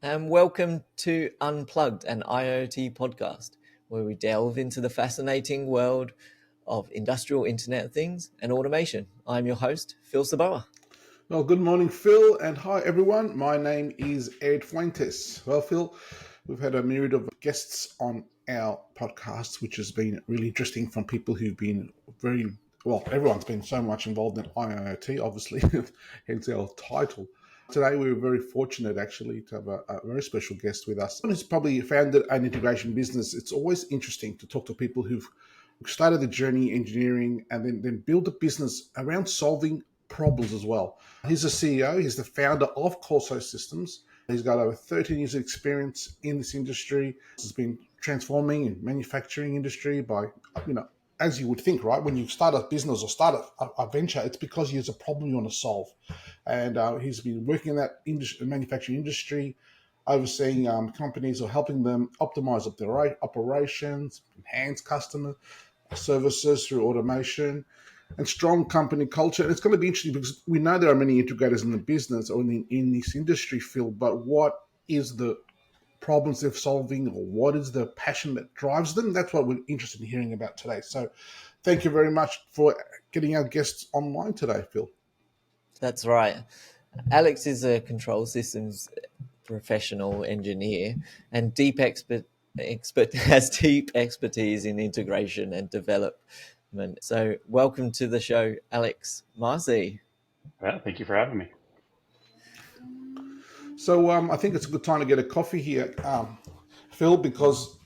and welcome to Unplugged, an IoT podcast, where we delve into the fascinating world of industrial Internet of Things and automation. I'm your host, Phil Saboa. Well, good morning, Phil, and hi, everyone. My name is Ed Fuentes. Well, Phil, we've had a myriad of guests on our podcast, which has been really interesting from people who've been everyone's been so much involved in IoT, obviously, hence our title. Today, we were very fortunate actually to have a very special guest with us. Someone who's probably founded an integration business. It's always interesting to talk to people who've started the journey engineering and then build a business around solving problems as well. He's the CEO, he's the founder of Corso Systems. He's got over 13 years of experience in this industry. He's been transforming in manufacturing industry by, as you would think, right? When you start a business or start a venture, it's because there's a problem you want to solve. And he's been working in that manufacturing industry, overseeing companies or helping them optimize up their operations, enhance customer services through automation, and strong company culture. And it's going to be interesting because we know there are many integrators in the business or in this industry field, but what is the problems they're solving or what is the passion that drives them? That's what we're interested in hearing about today. So thank you very much for getting our guests online today, Phil. That's right. Alex is a control systems professional engineer and has deep expertise in integration and development. So welcome to the show, Alex Marcy. Yeah, thank you for having me. So I think it's a good time to get a coffee here, Phil, because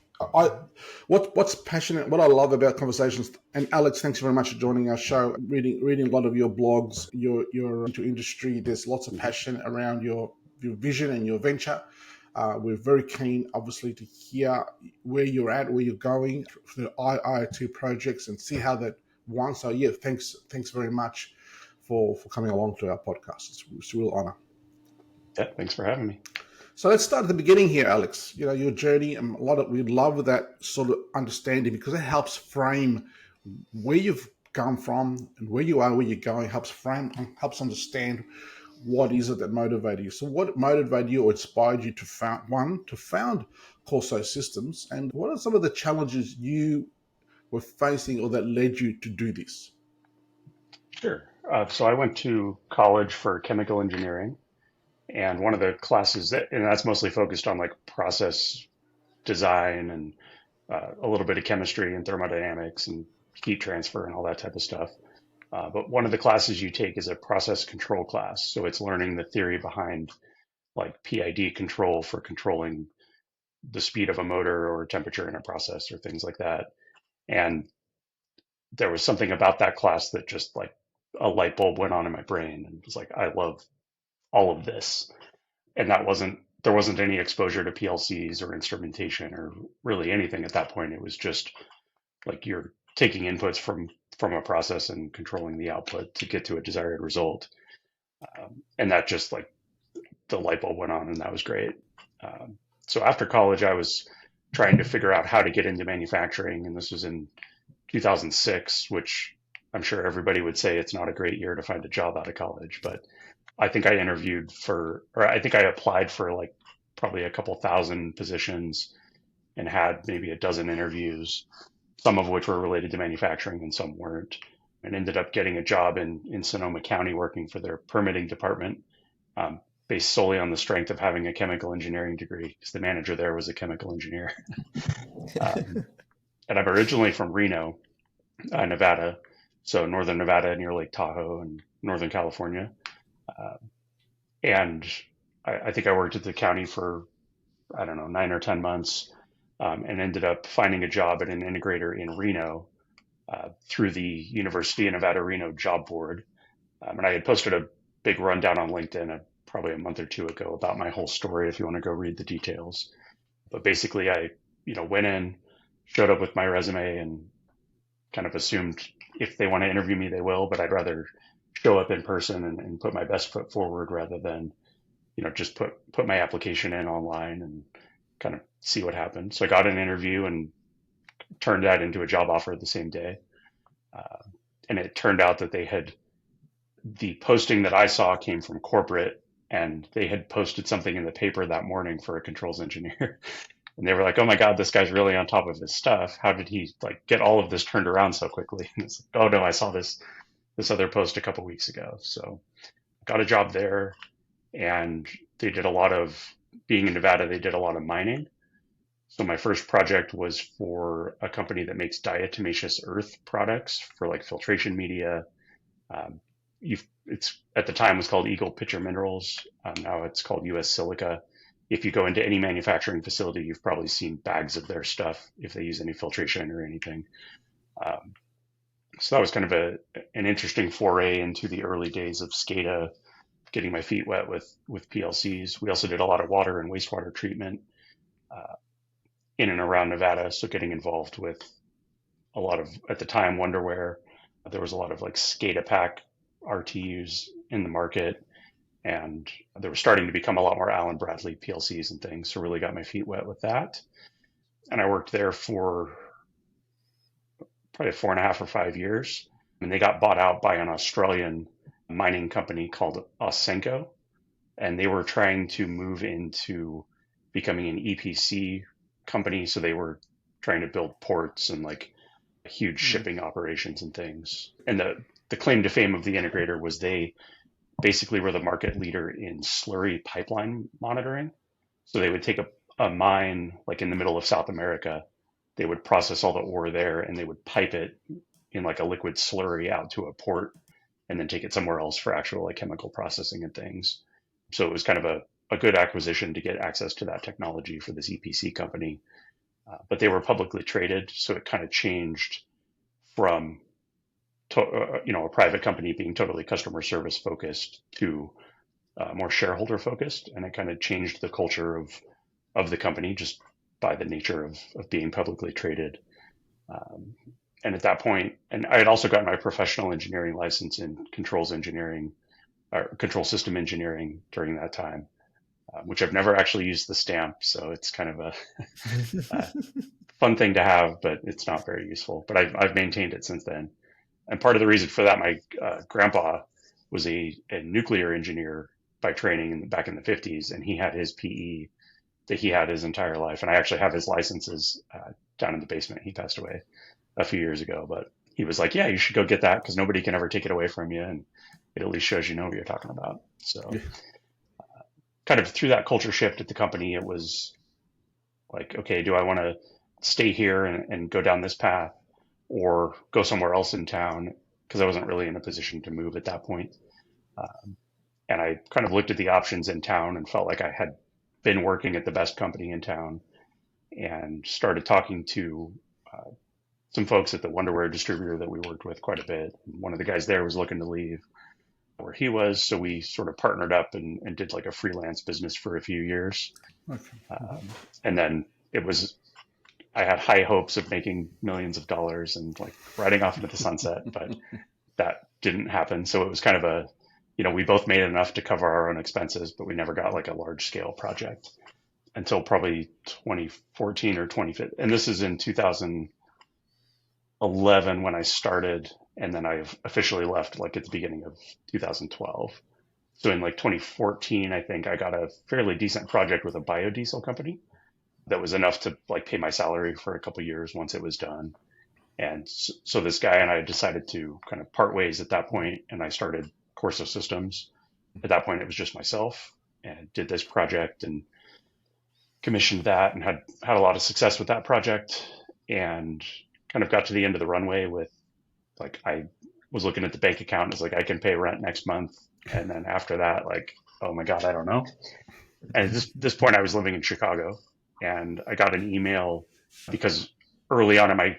what's passionate, what I love about conversations, and Alex, thanks very much for joining our show. Reading a lot of your blogs, your into industry. There's lots of passion around your vision and your venture. We're very keen, obviously, to hear where you're at, where you're going for the IoT projects, and see how that won. So yeah, thanks very much for coming along to our podcast. It's a real honor. Yeah, thanks for having me. So let's start at the beginning here, Alex. You know, your journey, and we love that sort of understanding because it helps frame where you've come from and where you are, where you're going, helps understand what is it that motivated you. So what motivated you or inspired you to found Corso Systems, and what are some of the challenges you were facing or that led you to do this? Sure. So I went to college for chemical engineering, and one of the classes and that's mostly focused on like process design and a little bit of chemistry and thermodynamics and heat transfer and all that type of stuff. But one of the classes you take is a process control class. So it's learning the theory behind like PID control for controlling the speed of a motor or temperature in a process or things like that. And there was something about that class that just like a light bulb went on in my brain and it was like, I love all of this. And there wasn't any exposure to PLCs or instrumentation or really anything at that point. It was just like you're taking inputs from a process and controlling the output to get to a desired result. And that just like the light bulb went on and that was great. So after college, I was trying to figure out how to get into manufacturing. And this was in 2006, which I'm sure everybody would say it's not a great year to find a job out of college, but I think I applied for like probably a couple thousand positions and had maybe a dozen interviews, some of which were related to manufacturing and some weren't, and ended up getting a job in Sonoma County working for their permitting department, based solely on the strength of having a chemical engineering degree because the manager there was a chemical engineer. And I'm originally from Reno, Nevada, so northern Nevada near Lake Tahoe and Northern California. And I think I worked at the county for, I don't know, 9 or 10 months, and ended up finding a job at an integrator in Reno through the University of Nevada, Reno job board. And I had posted a big rundown on LinkedIn probably a month or two ago about my whole story if you want to go read the details. But basically I, went in, showed up with my resume and kind of assumed if they want to interview me, they will, but I'd rather show up in person and put my best foot forward rather than, just put my application in online and kind of see what happened. So I got an interview and turned that into a job offer the same day. And it turned out that the posting that I saw came from corporate and they had posted something in the paper that morning for a controls engineer. And they were like, "Oh my God, this guy's really on top of his stuff. How did he like get all of this turned around so quickly?" And it's like, "Oh no, I saw this other post a couple weeks ago." So got a job there, and they did a lot of being in Nevada. They did a lot of mining. So my first project was for a company that makes diatomaceous earth products for like filtration media. Um, it's at the time was called Eagle Pitcher Minerals. Now it's called US Silica. If you go into any manufacturing facility, you've probably seen bags of their stuff if they use any filtration or anything. Um, so that was kind of an interesting foray into the early days of SCADA, getting my feet wet with PLCs. We also did a lot of water and wastewater treatment uh, in and around Nevada, so getting involved with a lot of, at the time, Wonderware. There was a lot of like SCADA pack RTUs in the market, and there were starting to become a lot more Allen Bradley PLCs and things. So really got my feet wet with that. And I worked there for probably 4.5 or 5 years. And they got bought out by an Australian mining company called Ausenco. And they were trying to move into becoming an EPC company. So they were trying to build ports and like huge shipping operations and things. And the claim to fame of the integrator was they basically were the market leader in slurry pipeline monitoring. So they would take a mine like in the middle of South America, they would process all the ore there and they would pipe it in like a liquid slurry out to a port and then take it somewhere else for actual like chemical processing and things. So it was kind of a good acquisition to get access to that technology for this EPC company. But they were publicly traded, so it kind of changed from a private company being totally customer service focused to more shareholder focused, and it kind of changed the culture of the company just by the nature of being publicly traded. And at that point, and I had also gotten my professional engineering license in controls engineering or control system engineering during that time, which I've never actually used the stamp, so it's kind of a fun thing to have, but it's not very useful. But I've maintained it since then. And part of the reason for that, my grandpa was a nuclear engineer by training back in the 50s, and he had his PE that he had his entire life. And I actually have his licenses down in the basement. He passed away a few years ago, but he was like, "Yeah, you should go get that because nobody can ever take it away from you, and it at least shows you know what you're talking about." So kind of through that culture shift at the company, it was like, okay, do I want to stay here and go down this path or go somewhere else in town? Because I wasn't really in a position to move at that point. And I kind of looked at the options in town and felt like I had been working at the best company in town and started talking to some folks at the Wonderware distributor that we worked with quite a bit. One of the guys there was looking to leave where he was. So we sort of partnered up and did like a freelance business for a few years. Okay. And then I had high hopes of making millions of dollars and like riding off into the sunset, but that didn't happen. So it was kind of we both made enough to cover our own expenses, but we never got like a large scale project until probably 2014 or 2015. And this is in 2011 when I started, and then I've officially left like at the beginning of 2012. So in like 2014, I think I got a fairly decent project with a biodiesel company that was enough to like pay my salary for a couple of years once it was done. And so this guy and I decided to kind of part ways at that point, and I started Corso Systems. At that point, it was just myself, and did this project and commissioned that and had a lot of success with that project, and kind of got to the end of the runway with like, I was looking at the bank account and was like, I can pay rent next month. And then after that, like, oh my God, I don't know. And at this point I was living in Chicago, and I got an email because early on in my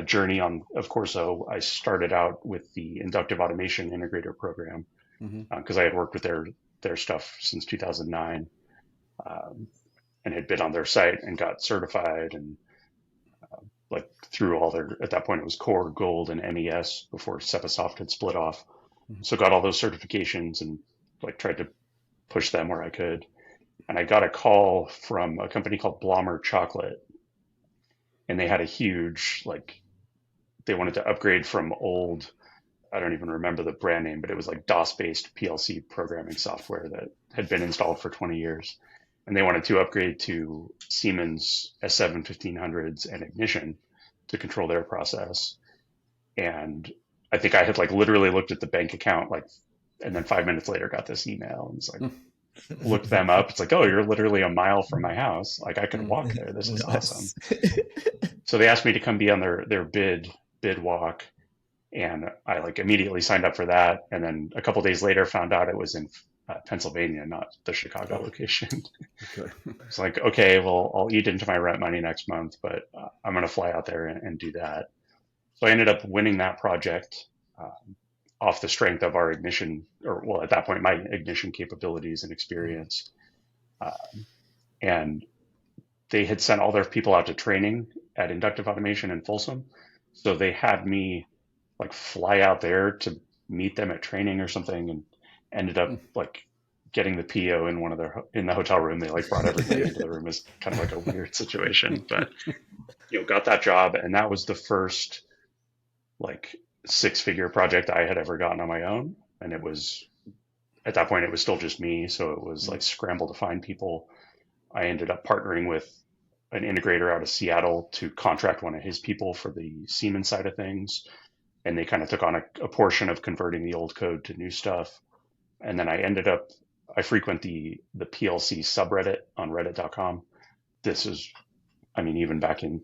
journey of Corso, I started out with the inductive automation integrator program because I had worked with their stuff since 2009 and had been on their site and got certified and like through all at that point it was Core, Gold, and MES before Cepasoft had split off. So got all those certifications and like tried to push them where I could. And I got a call from a company called Blommer Chocolate, and they had a huge, like, they wanted to upgrade from old I don't even remember the brand name, but it was like DOS-based PLC programming software that had been installed for 20 years. And they wanted to upgrade to Siemens S7 1500s and Ignition to control their process. And I think I had like literally looked at the bank account, like, and then 5 minutes later got this email and it's like, looked them up. It's like, oh, you're literally a mile from my house. Like I could walk there. This is awesome. Nice. So they asked me to come be on their bid walk. And I like immediately signed up for that. And then a couple days later found out it was in Pennsylvania, not the Chicago location. Okay. It's like, okay, well, I'll eat into my rent money next month, but I'm going to fly out there and do that. So I ended up winning that project off the strength of our ignition, or well, at that point, my ignition capabilities and experience. And they had sent all their people out to training at Inductive Automation in Folsom. So they had me like fly out there to meet them at training or something, and ended up like getting the PO in in the hotel room. They like brought everybody into the room. It's kind of like a weird situation, but got that job, and that was the first like 6-figure project I had ever gotten on my own. And it was at that point it was still just me, so it was like scramble to find people. I ended up partnering with an integrator out of Seattle to contract one of his people for the Siemens side of things. And they kind of took on a portion of converting the old code to new stuff. And then I frequent the PLC subreddit on reddit.com. This is, even back in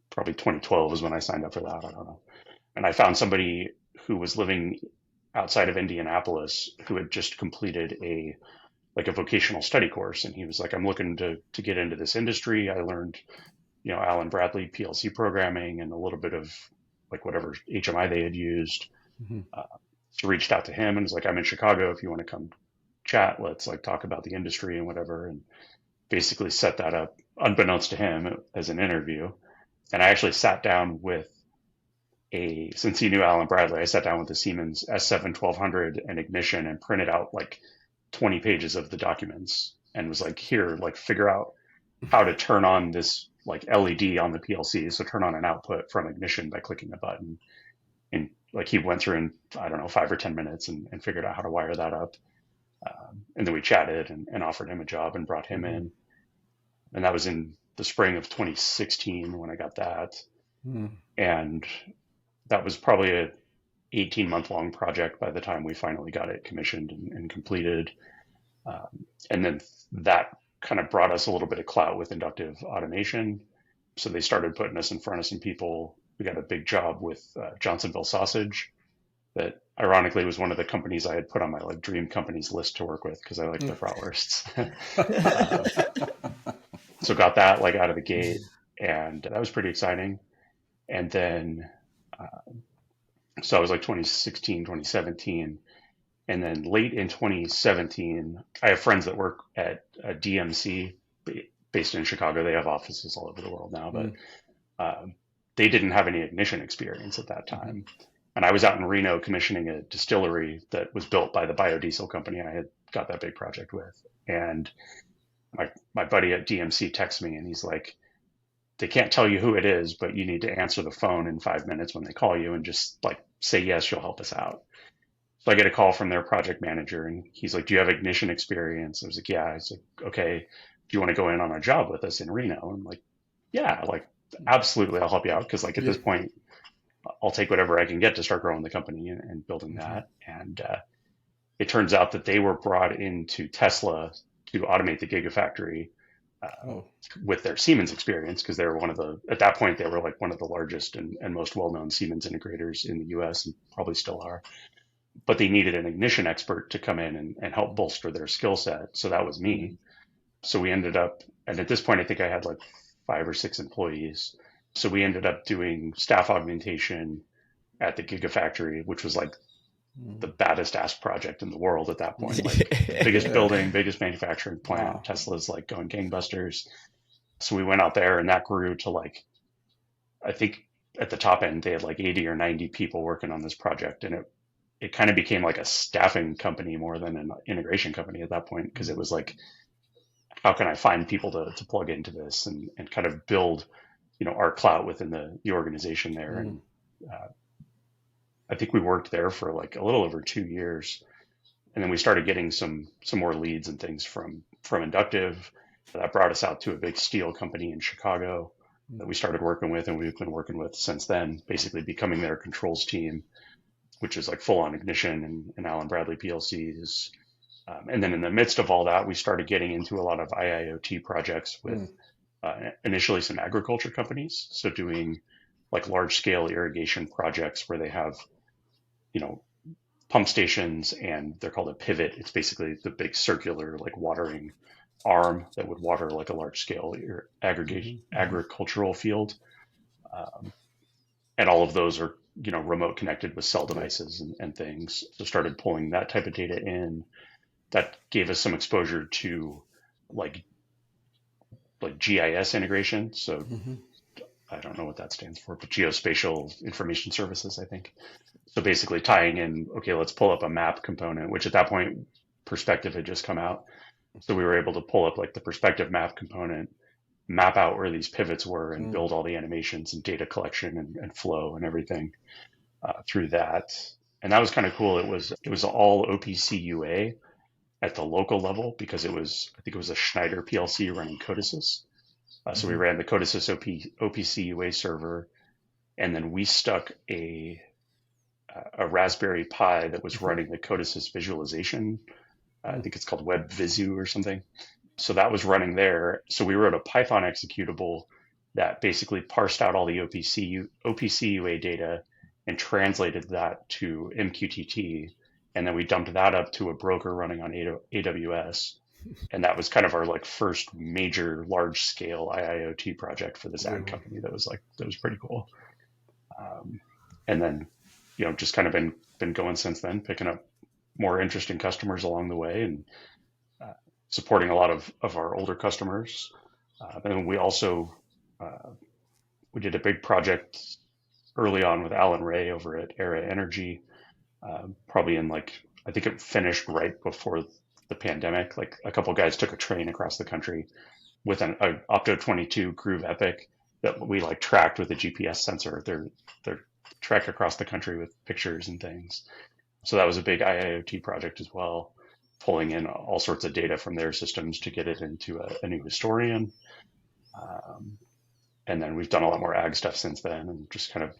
probably 2012 is when I signed up for that. I don't know. And I found somebody who was living outside of Indianapolis who had just completed a vocational study course. And he was like, I'm looking to get into this industry. I learned, Alan Bradley PLC programming and a little bit of like whatever HMI they had used. So reached out to him and was like, I'm in Chicago. If you want to come chat, let's like talk about the industry and whatever. And basically set that up unbeknownst to him as an interview. And I actually sat down with since he knew Alan Bradley, I sat down with the Siemens S7 1200 and Ignition and printed out like 20 pages of the documents and was like, here, like figure out how to turn on this like LED on the PLC. So turn on an output from Ignition by clicking a button. And like he went through in, I don't know, 5 or 10 minutes and figured out how to wire that up. And then we chatted and offered him a job and brought him in. And that was in the spring of 2016 when I got that. And that was probably a 18-month long project by the time we finally got it commissioned and completed. And then that kind of brought us a little bit of clout with inductive automation. So they started putting us in front of some people. We got a big job with Johnsonville Sausage that ironically was one of the companies I had put on my like dream companies list to work with because I like their bratwursts. So got that like out of the gate, and that was pretty exciting. And then, so I was like 2016, 2017. And then late in 2017, I have friends that work at a DMC based in Chicago. They have offices all over the world now, but they didn't have any ignition experience at that time. And I was out in Reno commissioning a distillery that was built by the biodiesel company I had got that big project with. And my buddy at DMC texts me and he's like, they can't tell you who it is, but you need to answer the phone in 5 minutes when they call you and just like say, yes, you'll help us out. So I get a call from their project manager and he's like, do you have ignition experience? I was like, yeah. He's like, okay, do you want to go in on a job with us in Reno? I'm like, yeah, like absolutely. I'll help you out. Cause like at this point I'll take whatever I can get to start growing the company and building that. And it turns out that they were brought into Tesla to automate the Gigafactory with their Siemens experience, because they were at that point, they were like one of the largest and most well-known Siemens integrators in the US and probably still are. But they needed an ignition expert to come in and help bolster their skill set. So that was me. So we ended up, and at this point, I think I had like 5 or 6 employees. So we ended up doing staff augmentation at the Gigafactory, which was like the baddest ass project in the world at that point. Like biggest building, biggest manufacturing plant. Wow. Tesla's like going gangbusters. So we went out there and that grew to like, I think at the top end, they had like 80 or 90 people working on this project. And it kind of became like a staffing company more than an integration company at that point. Cause it was like, how can I find people to plug into this and kind of build, our clout within the organization there. And I think we worked there for like a little over 2 years. And then we started getting some more leads and things from Inductive. That brought us out to a big steel company in Chicago that we started working with, and we've been working with since then, basically becoming their controls team, which is like full on ignition and Allen Bradley PLCs. And then in the midst of all that, we started getting into a lot of IIoT projects with initially some agriculture companies. So doing like large scale irrigation projects where they have, you know, pump stations, and they're called a pivot. It's basically the big circular like watering arm that would water like a large scale agricultural field. Um, and all of those are, you know, remote connected with cell devices and things. So started pulling that type of data in. That gave us some exposure to like GIS integration. So I don't know what that stands for, but geospatial information services, I think. So basically tying in, okay, let's pull up a map component, which at that point perspective had just come out. So we were able to pull up like the perspective map component, map out where these pivots were, and build all the animations and data collection and flow and everything through that. And that was kind of cool. It was all OPC UA at the local level because I think it was a Schneider PLC running Codesys. So we ran the Codesys OPC UA server, and then we stuck a Raspberry Pi that was running the Codesys visualization. I think it's called WebVisu or something. So that was running there. So we wrote a Python executable that basically parsed out all the OPC UA data and translated that to MQTT. And then we dumped that up to a broker running on AWS. And that was kind of our like first major large scale IIoT project for this ag company. That was pretty cool. And then, you know, just kind of been going since then, picking up more interesting customers along the way, and supporting a lot of our older customers. And we also we did a big project early on with Alan Ray over at Era Energy, probably in like, I think it finished right before the pandemic. Like a couple guys took a train across the country with an Opto 22 Groove Epic that we like tracked with a GPS sensor. They're tracked across the country with pictures and things. So that was a big IIoT project as well, pulling in all sorts of data from their systems to get it into a new historian. And then we've done a lot more ag stuff since then, and just kind of,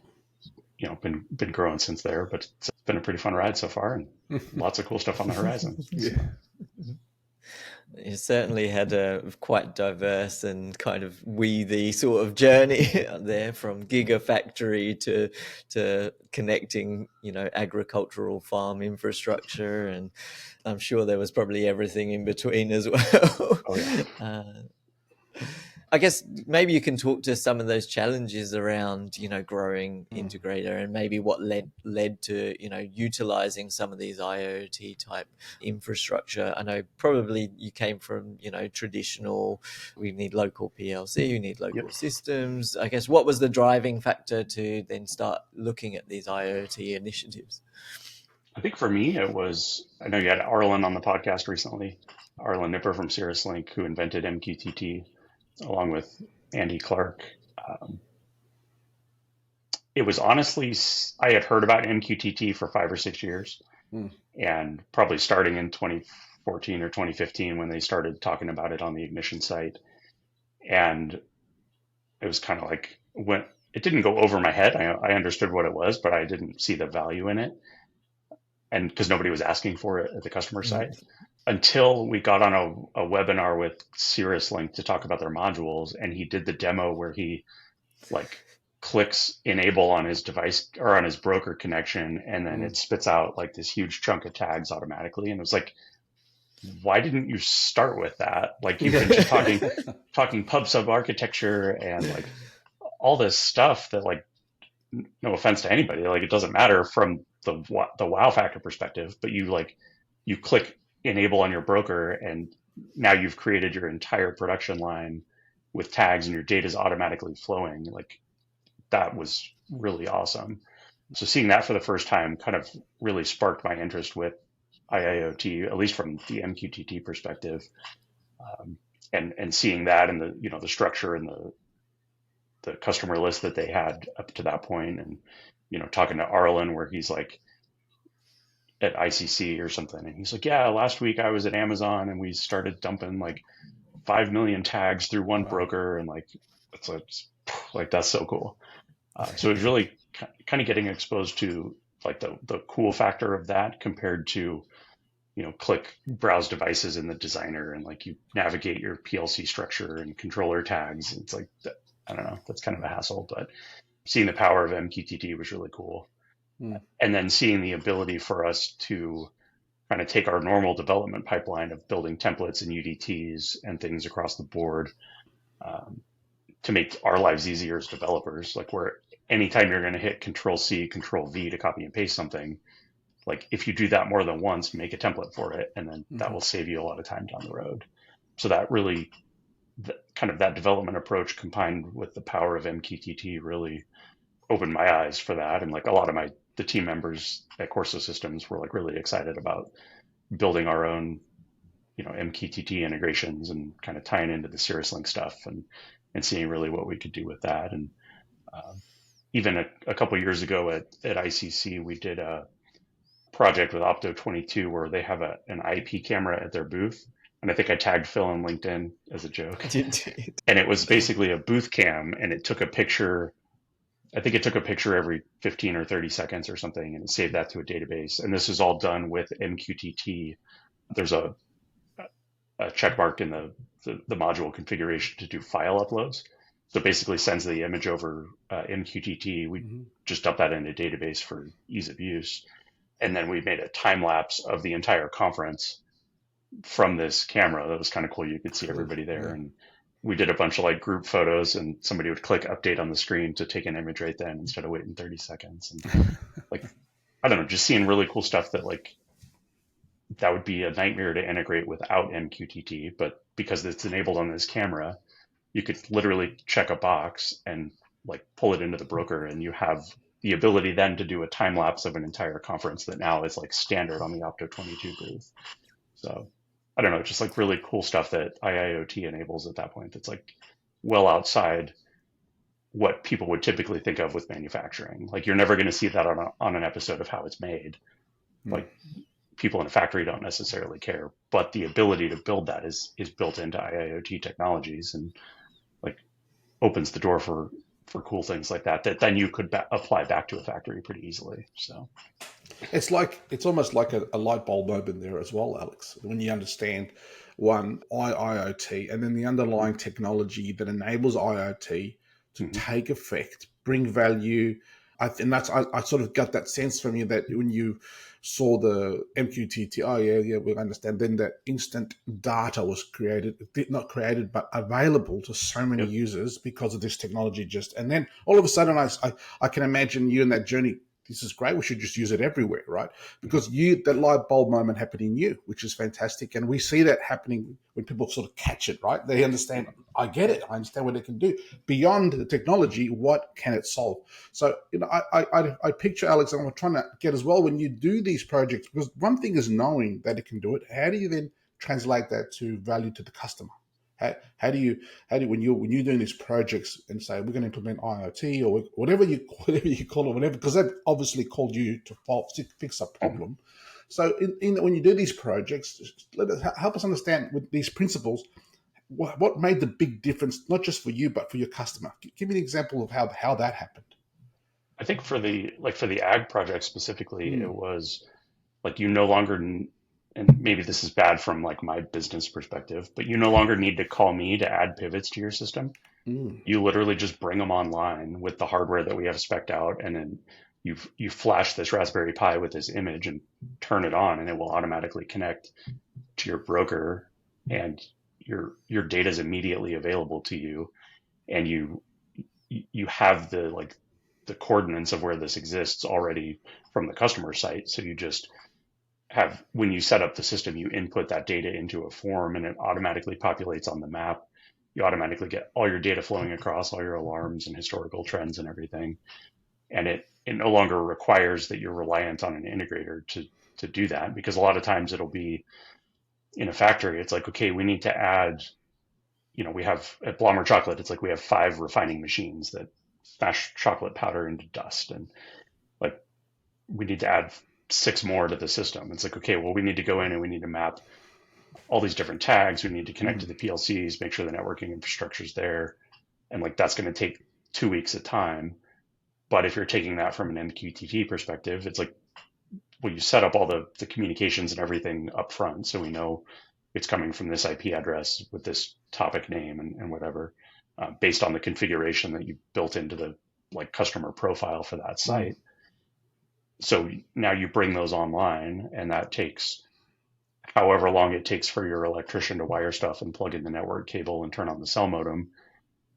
you know, been growing since there. But it's been a pretty fun ride so far, and lots of cool stuff on the horizon. Yeah. You certainly had a quite diverse and kind of weedy sort of journey there, from gigafactory to connecting, you know, agricultural farm infrastructure, and I'm sure there was probably everything in between as well. Oh yeah. I guess maybe you can talk to some of those challenges around, you know, growing integrator, and maybe what led to, you know, utilizing some of these IoT type infrastructure. I know probably you came from, you know, traditional, we need local PLC, we need local systems. I guess what was the driving factor to then start looking at these IoT initiatives? I think for me, it was, I know you had Arlen on the podcast recently, Arlen Nipper from Cirrus Link, who invented MQTT, along with Andy Clark. It was honestly, I had heard about MQTT for 5 or 6 years, and probably starting in 2014 or 2015 when they started talking about it on the Ignition site. And it was kind of like, when it didn't go over my head. I understood what it was, but I didn't see the value in it. And because nobody was asking for it at the customer side, until we got on a webinar with Cirrus Link to talk about their modules, and he did the demo where he like clicks enable on his device or on his broker connection, and then it spits out like this huge chunk of tags automatically. And it was like, why didn't you start with that? Like, you've been just talking pub sub architecture and like all this stuff that, like, no offense to anybody, like, it doesn't matter from the wow factor perspective, but you click enable on your broker, and now you've created your entire production line with tags, and your data is automatically flowing. Like, that was really awesome. So seeing that for the first time kind of really sparked my interest with IIoT, at least from the MQTT perspective, and seeing that and the structure and the customer list that they had up to that point, and talking to Arlen where he's like at ICC or something. And he's like, yeah, last week I was at Amazon and we started dumping like 5 million tags through one Wow. broker. And like, it's like, that's so cool. So it was really kind of getting exposed to like the cool factor of that compared to, click browse devices in the designer and like you navigate your PLC structure and controller tags. It's like, I don't know, that's kind of a hassle, but seeing the power of MQTT was really cool. Mm. And then seeing the ability for us to kind of take our normal development pipeline of building templates and UDTs and things across the board um, to make our lives easier as developers. Like where anytime you're going to hit Control C, Control V to copy and paste something, like if you do that more than once, make a template for it, and then that will save you a lot of time down the road. So that really, kind of that development approach combined with the power of MQTT really opened my eyes for that. And like a lot of the team members at Corso Systems were like really excited about building our own, MQTT integrations and kind of tying into the Cirrus Link stuff and seeing really what we could do with that. And even a couple of years ago at ICC, we did a project with Opto22 where they have an IP camera at their booth. And I think I tagged Phil on LinkedIn as a joke. And it was basically a booth cam and it took a picture. I think it took a picture every 15 or 30 seconds or something and it saved that to a database. And this is all done with MQTT. There's a check mark in the module configuration to do file uploads. So it basically sends the image over MQTT. We just dump that in a database for ease of use. And then we made a time lapse of the entire conference from this camera. That was kind of cool. You could see everybody there. Yeah. And we did a bunch of like group photos and somebody would click update on the screen to take an image right then instead of waiting 30 seconds. And like, I don't know, just seeing really cool stuff that like, that would be a nightmare to integrate without MQTT, but because it's enabled on this camera, you could literally check a box and like pull it into the broker and you have the ability then to do a time lapse of an entire conference that now is like standard on the Opto22 booth. So I don't know, just like really cool stuff that IIoT enables at that point. That's like well outside what people would typically think of with manufacturing. Like you're never going to see that on an episode of How It's Made. Like people in a factory don't necessarily care, but the ability to build that is built into IIoT technologies and like opens the door for cool things like that then you could apply back to a factory pretty easily. So it's almost like a light bulb moment there as well, Alex, when you understand one IoT and then the underlying technology that enables IoT to take effect, bring value. I sort of got that sense from you that when you saw the MQTT, oh yeah, we understand. Then that instant data was created, not created, but available to so many users because of this technology. And then all of a sudden, I can imagine you in that journey. This is great. We should just use it everywhere, right? Because that light bulb moment happened in you, which is fantastic. And we see that happening when people sort of catch it, right? They understand, I get it. I understand what it can do. Beyond the technology, what can it solve? So, I picture, Alex, and I'm trying to get as well, when you do these projects, because one thing is knowing that it can do it. How do you then translate that to value to the customer? How do you when you're doing these projects and say we're going to implement IoT or whatever you call it, because they've obviously called you to fix a problem. So when you do these projects, help us understand with these principles what made the big difference, not just for you but for your customer. Give me an example of how that happened. I think for the ag project specifically, it was like you no longer. And maybe this is bad from like my business perspective, but you no longer need to call me to add pivots to your system. You literally just bring them online with the hardware that we have spec'd out. And then you flash this Raspberry Pi with this image and turn it on and it will automatically connect to your broker and your data is immediately available to you. And you have the coordinates of where this exists already from the customer site. So you just when you set up the system, you input that data into a form and it automatically populates on the map. You automatically get all your data flowing across, all your alarms and historical trends and everything. And it no longer requires that you're reliant on an integrator to do that, because a lot of times it'll be in a factory. It's like, okay, we need to add, we have at Blommer Chocolate, it's like we have 5 refining machines that smash chocolate powder into dust. And we need to add 6 more to the system. It's like, okay, well, we need to go in and we need to map all these different tags. We need to connect to the PLCs, make sure the networking infrastructure is there. And like, that's going to take 2 weeks at time. But if you're taking that from an MQTT perspective, it's like, well, you set up all the communications and everything up front. So we know it's coming from this IP address with this topic name and whatever, based on the configuration that you built into the like customer profile for that site. So now you bring those online, and that takes however long it takes for your electrician to wire stuff and plug in the network cable and turn on the cell modem,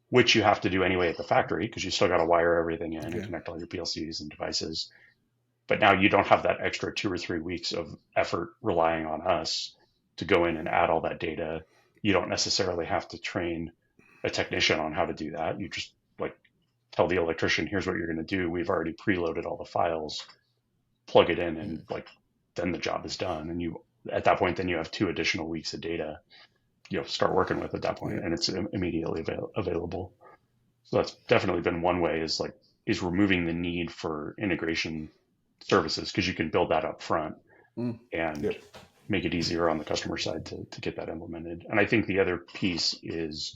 which you have to do anyway at the factory because you still got to wire everything in and connect all your PLCs and devices. But now you don't have that extra 2 or 3 weeks of effort relying on us to go in and add all that data. You don't necessarily have to train a technician on how to do that. You just like tell the electrician, here's what you're going to do. We've already preloaded all the files, plug it in, and like then the job is done. And you at that point, then you have 2 additional weeks of data, start working with at that point, and it's immediately available. So that's definitely been one way is removing the need for integration services because you can build that up front and make it easier on the customer side to get that implemented. And I think the other piece is,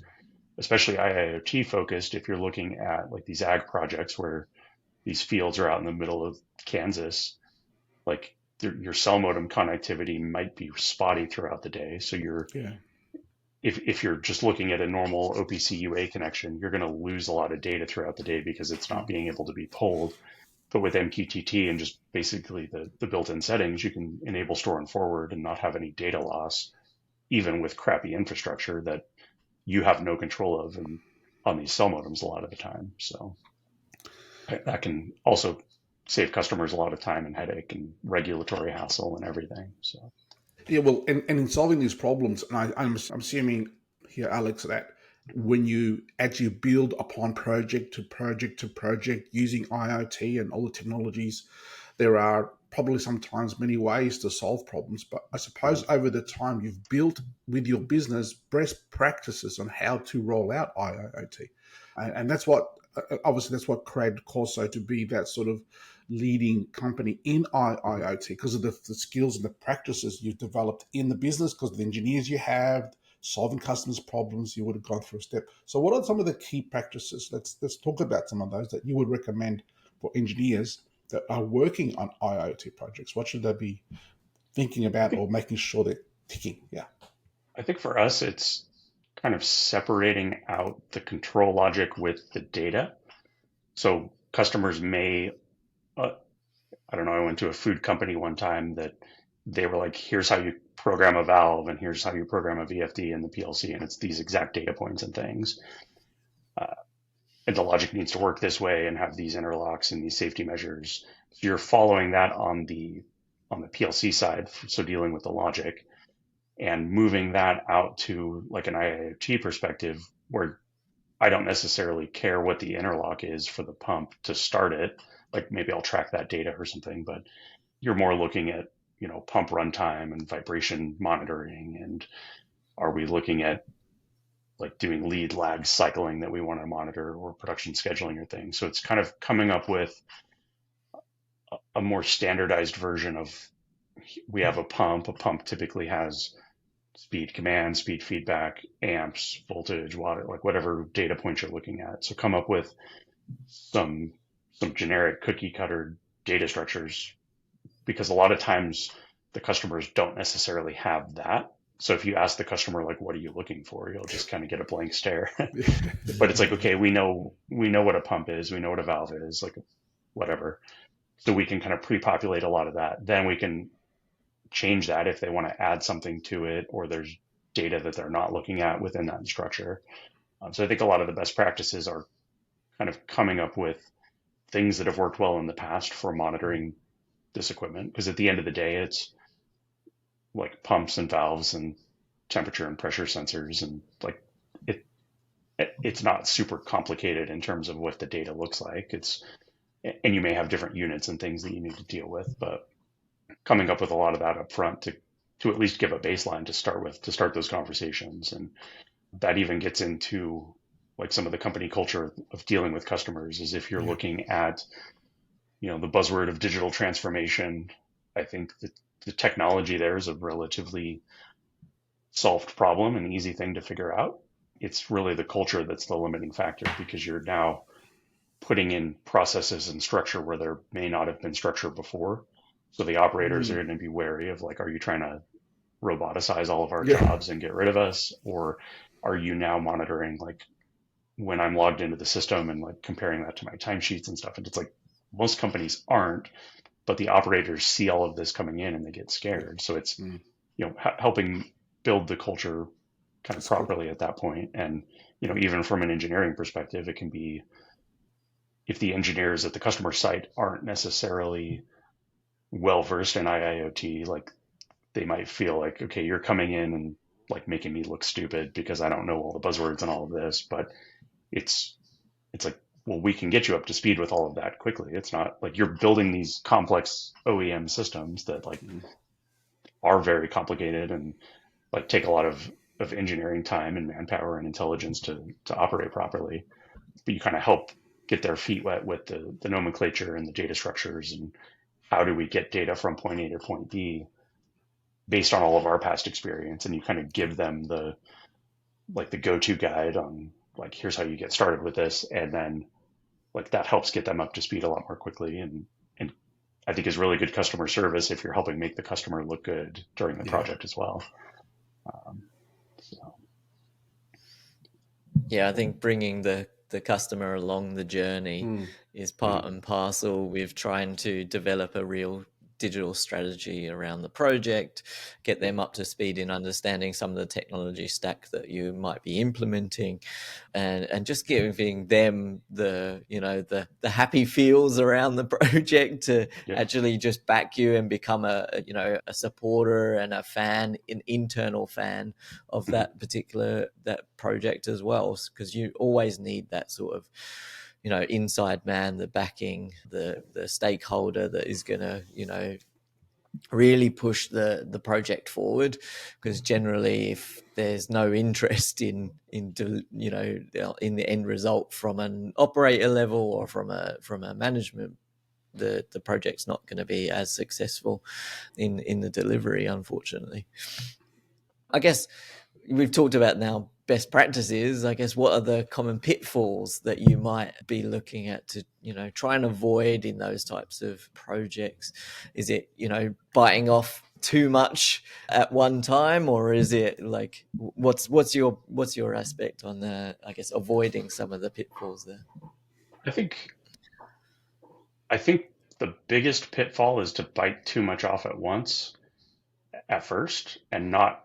especially IoT focused, if you're looking at like these ag projects where these fields are out in the middle of Kansas, like your cell modem connectivity might be spotty throughout the day. So if you're just looking at a normal OPC UA connection, you're going to lose a lot of data throughout the day because it's not being able to be pulled. But with MQTT and just basically the built-in settings, you can enable store and forward and not have any data loss, even with crappy infrastructure that you have no control of on these cell modems a lot of the time. So that can also save customers a lot of time and headache and regulatory hassle and everything. So yeah, well, and in solving these problems, and I'm assuming here, Alex, that when you actually build upon project to project to project using IoT and all the technologies, there are probably sometimes many ways to solve problems. But I suppose over the time you've built with your business best practices on how to roll out IoT. And that's what, obviously, that's what created Corso to be that sort of leading company in IoT because of the skills and the practices you've developed in the business, because of the engineers you have, solving customers' problems, you would have gone through a step. So what are some of the key practices? Let's talk about some of those that you would recommend for engineers that are working on IoT projects. What should they be thinking about or making sure they're ticking? Yeah. I think for us, it's kind of separating out the control logic with the data. So customers may, I don't know, I went to a food company one time that they were like, here's how you program a valve and here's how you program a VFD in the PLC. And it's these exact data points and things. And the logic needs to work this way and have these interlocks and these safety measures. So you're following that on the PLC side. So dealing with the logic and moving that out to like an IoT perspective where I don't necessarily care what the interlock is for the pump to start it. Like maybe I'll track that data or something, but you're more looking at, pump runtime and vibration monitoring. And are we looking at like doing lead lag cycling that we want to monitor or production scheduling or things? So it's kind of coming up with a more standardized version of, we have a pump. A pump typically has speed command, speed feedback, amps, voltage, water, like whatever data point you're looking at. So come up with some generic cookie cutter data structures, because a lot of times the customers don't necessarily have that. So if you ask the customer, like, what are you looking for? You'll just kind of get a blank stare. But it's like, okay, we know what a pump is. We know what a valve is, like whatever. So we can kind of pre-populate a lot of that. Then we can change that if they want to add something to it, or there's data that they're not looking at within that structure. So I think a lot of the best practices are kind of coming up with things that have worked well in the past for monitoring this equipment. Because at the end of the day, it's like pumps and valves and temperature and pressure sensors, and like it's not super complicated in terms of what the data looks like. And you may have different units and things that you need to deal with, but coming up with a lot of that up front to at least give a baseline to start with, to start those conversations. And that even gets into like some of the company culture of dealing with customers, is if you're looking at, the buzzword of digital transformation. I think that the technology there is a relatively solved problem, an easy thing to figure out. It's really the culture that's the limiting factor, because you're now putting in processes and structure where there may not have been structure before. So the operators are Mm. going to be wary of, like, are you trying to roboticize all of our Yeah. jobs and get rid of us? Or are you now monitoring, like, when I'm logged into the system and like comparing that to my timesheets and stuff? And it's like, most companies aren't, but the operators see all of this coming in and they get scared. So it's, Mm. helping build the culture kind of That's good. properly at that point. And, even from an engineering perspective, it can be, if the engineers at the customer site aren't necessarily well versed in IoT, like, they might feel like, okay, you're coming in and like making me look stupid because I don't know all the buzzwords and all of this. But it's it's like, well, we can get you up to speed with all of that quickly. It's not like you're building these complex OEM systems that like Mm. are very complicated and like take a lot of engineering time and manpower and intelligence to operate properly. But you kind of help get their feet wet with the nomenclature and the data structures, and how do we get data from point A to point B based on all of our past experience. And you kind of give them the go-to guide on, like, here's how you get started with this. And then like that helps get them up to speed a lot more quickly. And I think is really good customer service if you're helping make the customer look good during the Yeah. project as well. So Yeah, I think bringing the customer along the journey Mm. is part and parcel with trying to develop a real digital strategy around the project, get them up to speed in understanding some of the technology stack that you might be implementing, and just giving them the happy feels around the project to yeah, actually just back you and become a supporter and a fan, an internal fan of mhm. that project as well, because you always need that sort of inside man, the backing, the stakeholder that is going to really push the project forward. Because generally, if there's no interest in the end result from an operator level or from a management, the project's not going to be as successful in the delivery, unfortunately. I guess we've talked about now best practices. I guess, what are the common pitfalls that you might be looking at to try and avoid in those types of projects? Is it biting off too much at one time, or is it like, what's your aspect on the, I guess, avoiding some of the pitfalls there? I think I think the biggest pitfall is to bite too much off at once at first and not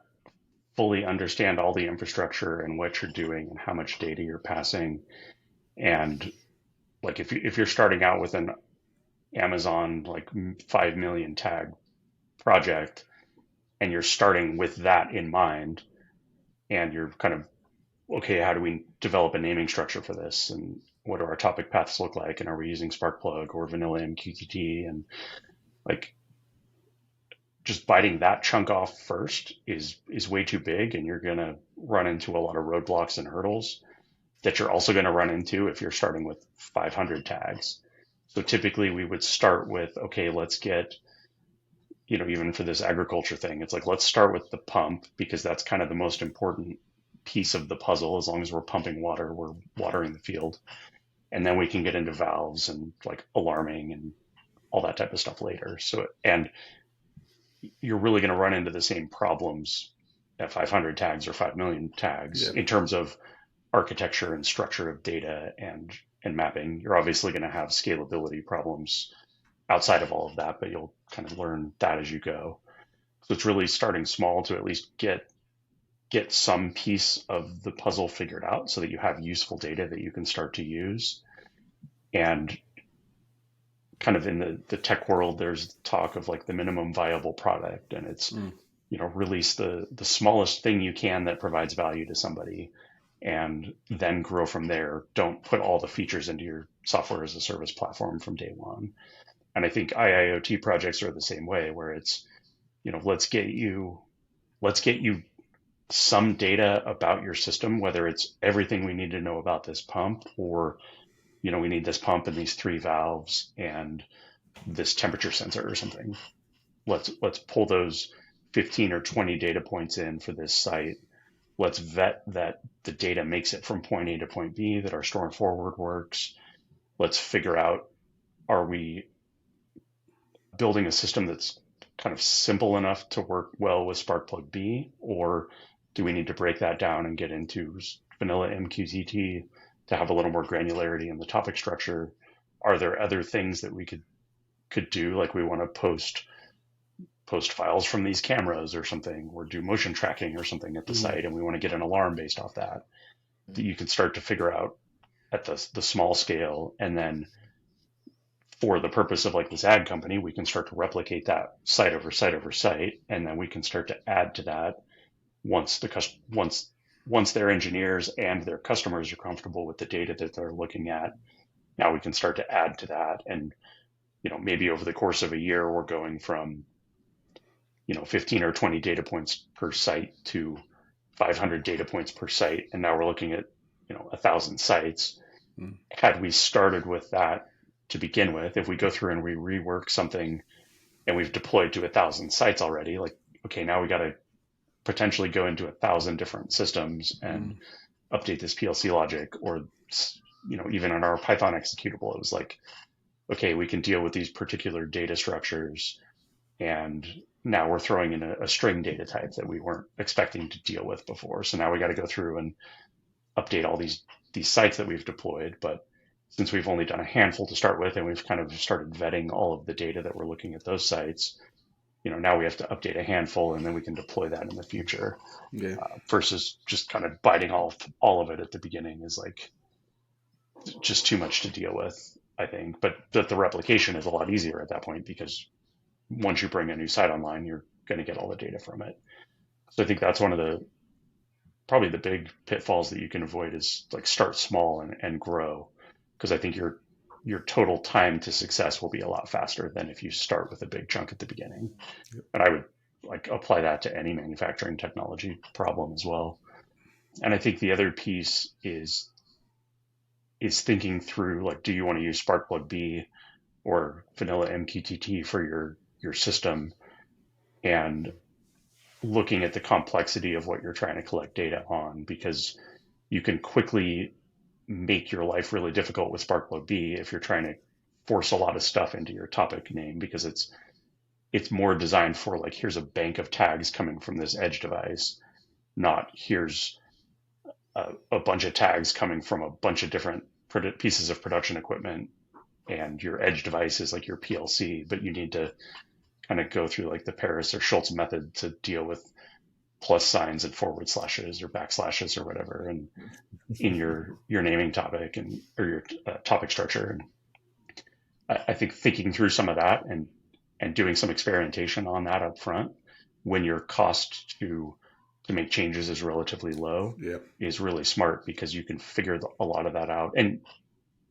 fully understand all the infrastructure and what you're doing and how much data you're passing. And like, if you're starting out with an Amazon like 5 million tag project, and you're starting with that in mind, and you're kind of, okay, how do we develop a naming structure for this, and what do our topic paths look like, and are we using Sparkplug or vanilla MQTT? And like, just biting that chunk off first is way too big, and you're going to run into a lot of roadblocks and hurdles that you're also going to run into if you're starting with 500 tags. So typically we would start with, okay, let's get, even for this agriculture thing, it's like, let's start with the pump, because that's kind of the most important piece of the puzzle. As long as we're pumping water, we're watering the field. And then we can get into valves and like alarming and all that type of stuff later. So, and you're really going to run into the same problems at 500 tags or 5 million tags Yeah. in terms of architecture and structure of data and mapping. You're obviously going to have scalability problems outside of all of that, but you'll kind of learn that as you go. So it's really starting small to at least get some piece of the puzzle figured out so that you have useful data that you can start to use. And kind of in the tech world, there's talk of like the minimum viable product, and it's, Mm. release the smallest thing you can that provides value to somebody, and then grow from there. Don't put all the features into your software as a service platform from day one. And I think IIoT projects are the same way, where it's, let's get you some data about your system, whether it's everything we need to know about this pump, or, we need this pump and these 3 valves, and this temperature sensor or something. Let's pull those 15 or 20 data points in for this site. Let's vet that the data makes it from point A to point B, that our store and forward works. Let's figure out, are we building a system that's kind of simple enough to work well with Sparkplug B, or do we need to break that down and get into vanilla MQTT to have a little more granularity in the topic structure? Are there other things that we could do, like we want to post files from these cameras or something, or do motion tracking or something at the site, and we want to get an alarm based off that? That you can start to figure out at the small scale, and then for the purpose of like this ad company, we can start to replicate that site over site over site, and then we can start to add to that once once their engineers and their customers are comfortable with the data that they're looking at. Now we can start to add to that, and maybe over the course of a year, we're going from 15 or 20 data points per site to 500 data points per site, and now we're looking at 1,000 sites. Had we started with that to begin with, if we go through and we rework something and we've deployed to 1,000 sites already, like, okay, now we got to potentially go into 1,000 different systems and update this PLC logic, or even in our Python executable, it was like, okay, we can deal with these particular data structures, and now we're throwing in a string data type that we weren't expecting to deal with before. So now we got to go through and update all these sites that we've deployed. But since we've only done a handful to start with, and we've kind of started vetting all of the data that we're looking at those sites, now we have to update a handful, and then we can deploy that in the future. Yeah. Versus just kind of biting all of it at the beginning is like just too much to deal with, I think. But the replication is a lot easier at that point, because once you bring a new site online, you're going to get all the data from it. So I think that's one of probably the big pitfalls that you can avoid, is like start small and grow, because I think your total time to success will be a lot faster than if you start with a big chunk at the beginning. Yep. And I would like apply that to any manufacturing technology problem as well. And I think the other piece is thinking through, like, do you want to use Sparkplug B or vanilla MQTT for your system, and looking at the complexity of what you're trying to collect data on, because you can quickly make your life really difficult with Sparkplug B if you're trying to force a lot of stuff into your topic name, because it's more designed for like, here's a bank of tags coming from this edge device, not here's a bunch of tags coming from a bunch of different pieces of production equipment, and your edge device is like your PLC, but you need to kind of go through like the Paris or Schultz method to deal with plus signs and forward slashes or backslashes or whatever, and in your naming topic or your topic structure. And I think thinking through some of that and doing some experimentation on that up front, when your cost to make changes is relatively low, is really smart, because you can figure a lot of that out. And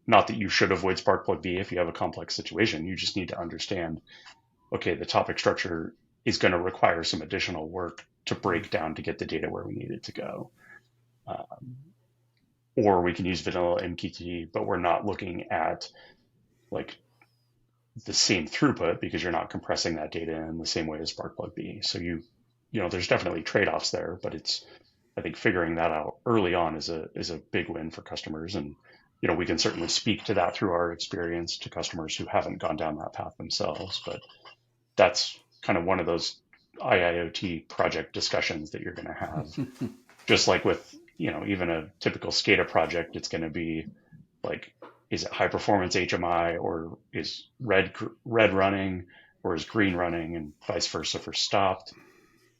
not that you should avoid Sparkplug B if you have a complex situation. You just need to understand, okay, the topic structure is going to require some additional work to break down to get the data where we need it to go. Or we can use vanilla MQTT, but we're not looking at like the same throughput, because you're not compressing that data in the same way as Sparkplug B. So there's definitely trade-offs there, but I think figuring that out early on is a big win for customers. And we can certainly speak to that through our experience to customers who haven't gone down that path themselves, but that's kind of one of those IoT project discussions that you're going to have. Just like with, even a typical SCADA project, it's going to be like, is it high performance HMI, or is red running, or is green running, and vice versa for stopped?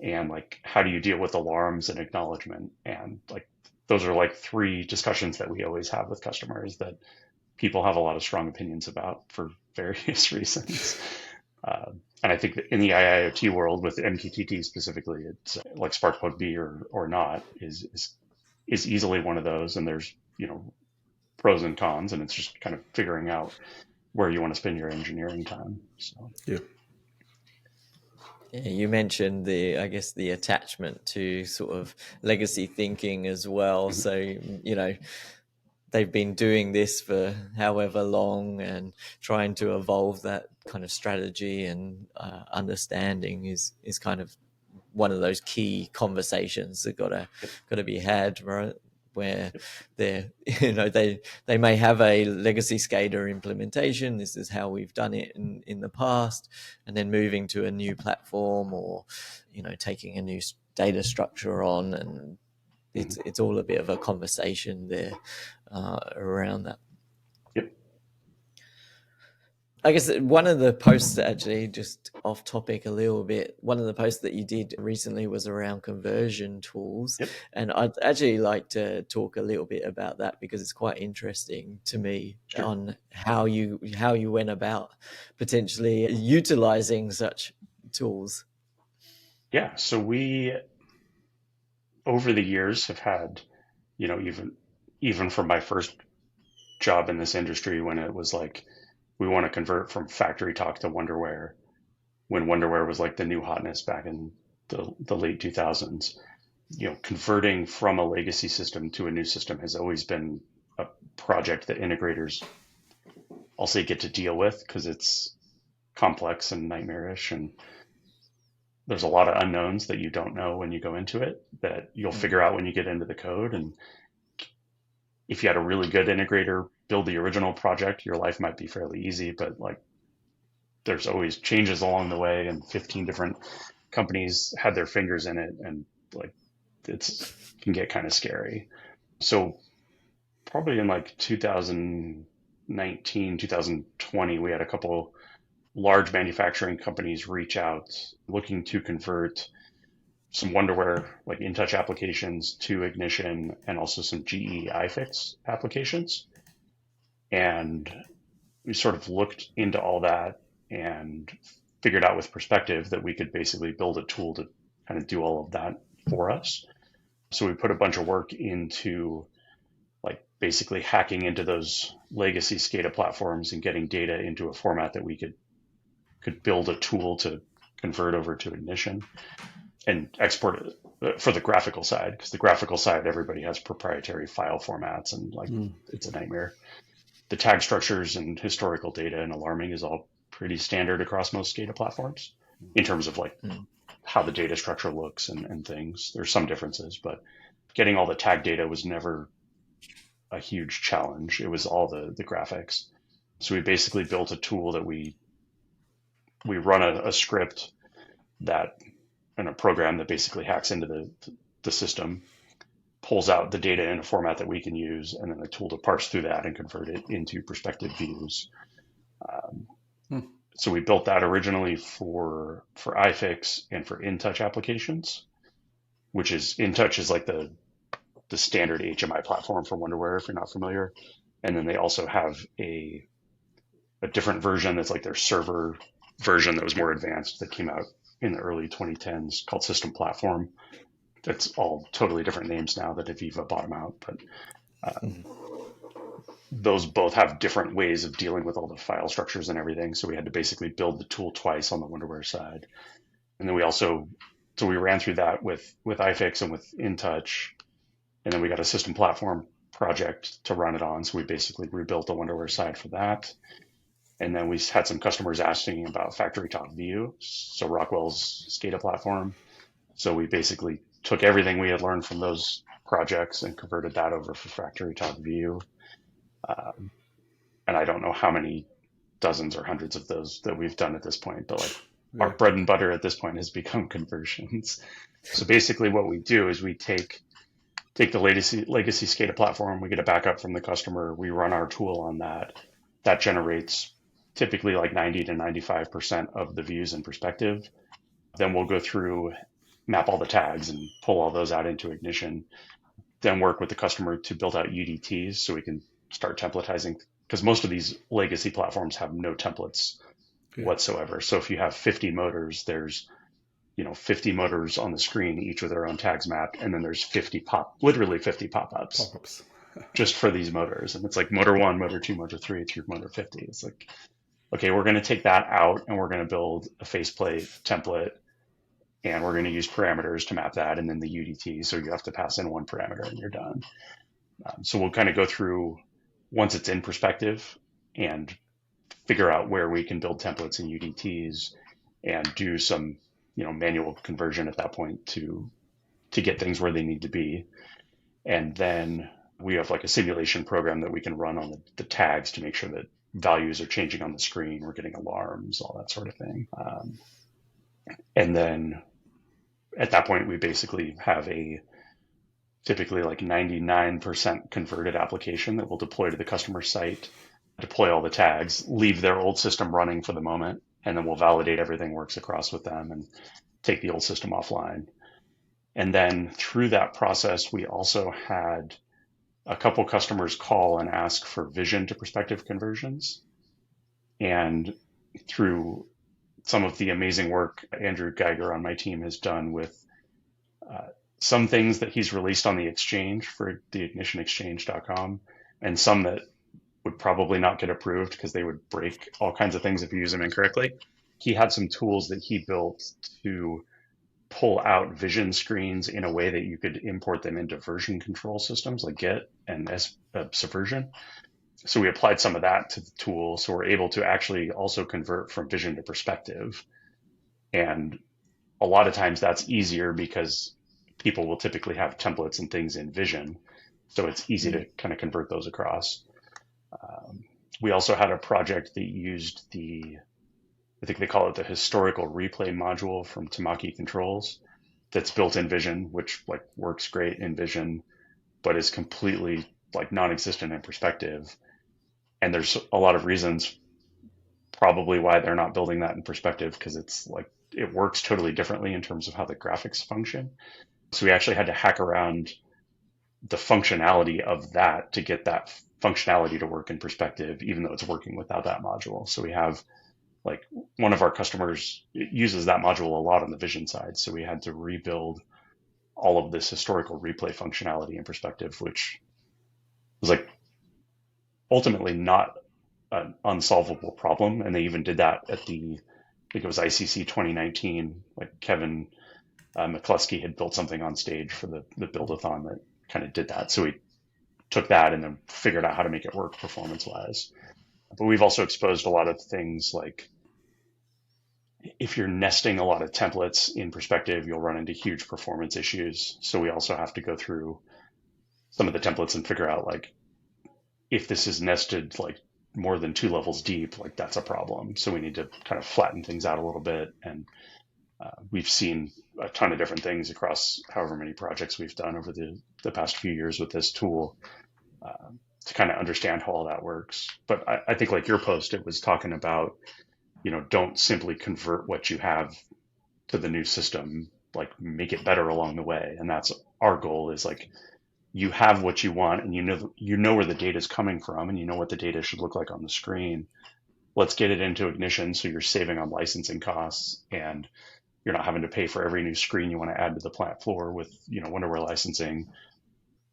And like, how do you deal with alarms and acknowledgement? And like, those are like 3 discussions that we always have with customers that people have a lot of strong opinions about for various reasons. And I think that in the IoT world, with MQTT specifically, it's like Sparkplug B or not is easily one of those. And there's, pros and cons, and it's just kind of figuring out where you want to spend your engineering time. So, yeah. Yeah, you mentioned the attachment to sort of legacy thinking as well. So, they've been doing this for however long, and trying to evolve that kind of strategy and understanding is kind of one of those key conversations that gotta be had, right? Where they're, they may have a legacy SCADA implementation. This is how we've done it in the past, and then moving to a new platform, or taking a new data structure on, and it's all a bit of a conversation there around that. Yep. I guess one of the posts, actually, just off topic a little bit, one of the posts that you did recently was around conversion tools. Yep. And I'd actually like to talk a little bit about that, because it's quite interesting to me. Sure. On how you went about potentially utilizing such tools. Yeah. So we, over the years, have had, even from my first job in this industry, when it was like, we want to convert from factory talk to Wonderware, when Wonderware was like the new hotness back in the late 2000s. Converting from a legacy system to a new system has always been a project that integrators, I'll say, get to deal with, because it's complex and nightmarish, and there's a lot of unknowns that you don't know when you go into it, that you'll figure out when you get into the code. And if you had a really good integrator build the original project, your life might be fairly easy, but like, there's always changes along the way, and 15 different companies had their fingers in it, and like, can get kind of scary. So probably in like 2019, 2020, we had a couple large manufacturing companies reach out looking to convert some Wonderware, like InTouch applications, to Ignition, and also some GE iFix applications. And we sort of looked into all that and figured out with perspective that we could basically build a tool to kind of do all of that for us. So we put a bunch of work into like basically hacking into those legacy SCADA platforms and getting data into a format that we could build a tool to convert over to Ignition and export it for the graphical side, because the graphical side, everybody has proprietary file formats, and like it's a nightmare. The tag structures and historical data and alarming is all pretty standard across most SCADA platforms in terms of like how the data structure looks and things. There's some differences, but getting all the tag data was never a huge challenge. It was all the graphics. So we basically built a tool that we run a script that, and a program that basically hacks into the system, pulls out the data in a format that we can use, and then a tool to parse through that and convert it into perspective views. So we built that originally for iFix and for InTouch applications, which is InTouch is like the standard HMI platform for Wonderware, if you're not familiar. And then they also have a different version that's like their server version that was more advanced, that came out in the early 2010s, called System Platform. That's all totally different names now that Aviva bought them out, but those both have different ways of dealing with all the file structures and everything. So we had to basically build the tool twice on the Wonderware side. And then we ran through that with iFix and with InTouch, and then we got a System Platform project to run it on. So we basically rebuilt the Wonderware side for that. And then we had some customers asking about Factory Talk View, so Rockwell's SCADA platform. So we basically took everything we had learned from those projects and converted that over for Factory Talk View. And I don't know how many dozens or hundreds of those that we've done at this point, but like our bread and butter at this point has become conversions. So basically what we do is we take the legacy SCADA platform, we get a backup from the customer, we run our tool on that. That generates typically like 90 to 95% of the views in perspective. Then we'll go through, map all the tags and pull all those out into Ignition, then work with the customer to build out UDTs so we can start templatizing, because most of these legacy platforms have no templates whatsoever. So if you have 50 motors, there's 50 motors on the screen, each with their own tags mapped, and then there's literally 50 pop-ups just for these motors. And it's like motor 1, motor 2, motor 3 through motor 50. It's like, okay, we're going to take that out and we're going to build a faceplate template, and we're going to use parameters to map that, and then the UDT. So you have to pass in one parameter and you're done. So we'll kind of go through once it's in perspective and figure out where we can build templates and UDTs and do some, manual conversion at that point to get things where they need to be. And then we have like a simulation program that we can run on the tags to make sure that values are changing on the screen. We're getting alarms, all that sort of thing. And then at that point, we basically have a typically like 99% converted application that will deploy to the customer site, deploy all the tags, leave their old system running for the moment, and then we'll validate everything works across with them and take the old system offline. And then through that process, we also had a couple customers call and ask for vision to perspective conversions. And through some of the amazing work Andrew Geiger on my team has done with some things that he's released on the exchange for the ignitionexchange.com, and some that would probably not get approved because they would break all kinds of things if you use them incorrectly. He had some tools that he built to pull out vision screens in a way that you could import them into version control systems like Git and Subversion. So we applied some of that to the tool. So we're able to actually also convert from vision to perspective. And a lot of times that's easier because people will typically have templates and things in vision. So it's easy to kind of convert those across. We also had a project that used I think they call it the historical replay module from Tamaki Controls that's built in Vision, which like works great in Vision, but is completely like non-existent in perspective. And there's a lot of reasons probably why they're not building that in perspective, because it's like it works totally differently in terms of how the graphics function. So we actually had to hack around the functionality of that to get that functionality to work in perspective, even though it's working without that module. So we have like one of our customers uses that module a lot on the vision side. So we had to rebuild all of this historical replay functionality in perspective, which was like ultimately not an unsolvable problem. And they even did that at I think it was ICC 2019, like Kevin McCluskey had built something on stage for the build-a-thon that kind of did that. So we took that and then figured out how to make it work performance-wise. But we've also exposed a lot of things like if you're nesting a lot of templates in perspective, you'll run into huge performance issues. So we also have to go through some of the templates and figure out like if this is nested like more than 2 levels deep, like that's a problem. So we need to kind of flatten things out a little bit. And we've seen a ton of different things across however many projects we've done over the past few years with this tool to kind of understand how all that works. But I think like your post, it was talking about, don't simply convert what you have to the new system, like make it better along the way. And that's our goal is like, you have what you want and you know where the data is coming from and you know what the data should look like on the screen. Let's get it into Ignition so you're saving on licensing costs and you're not having to pay for every new screen you want to add to the plant floor with, Wonderware licensing.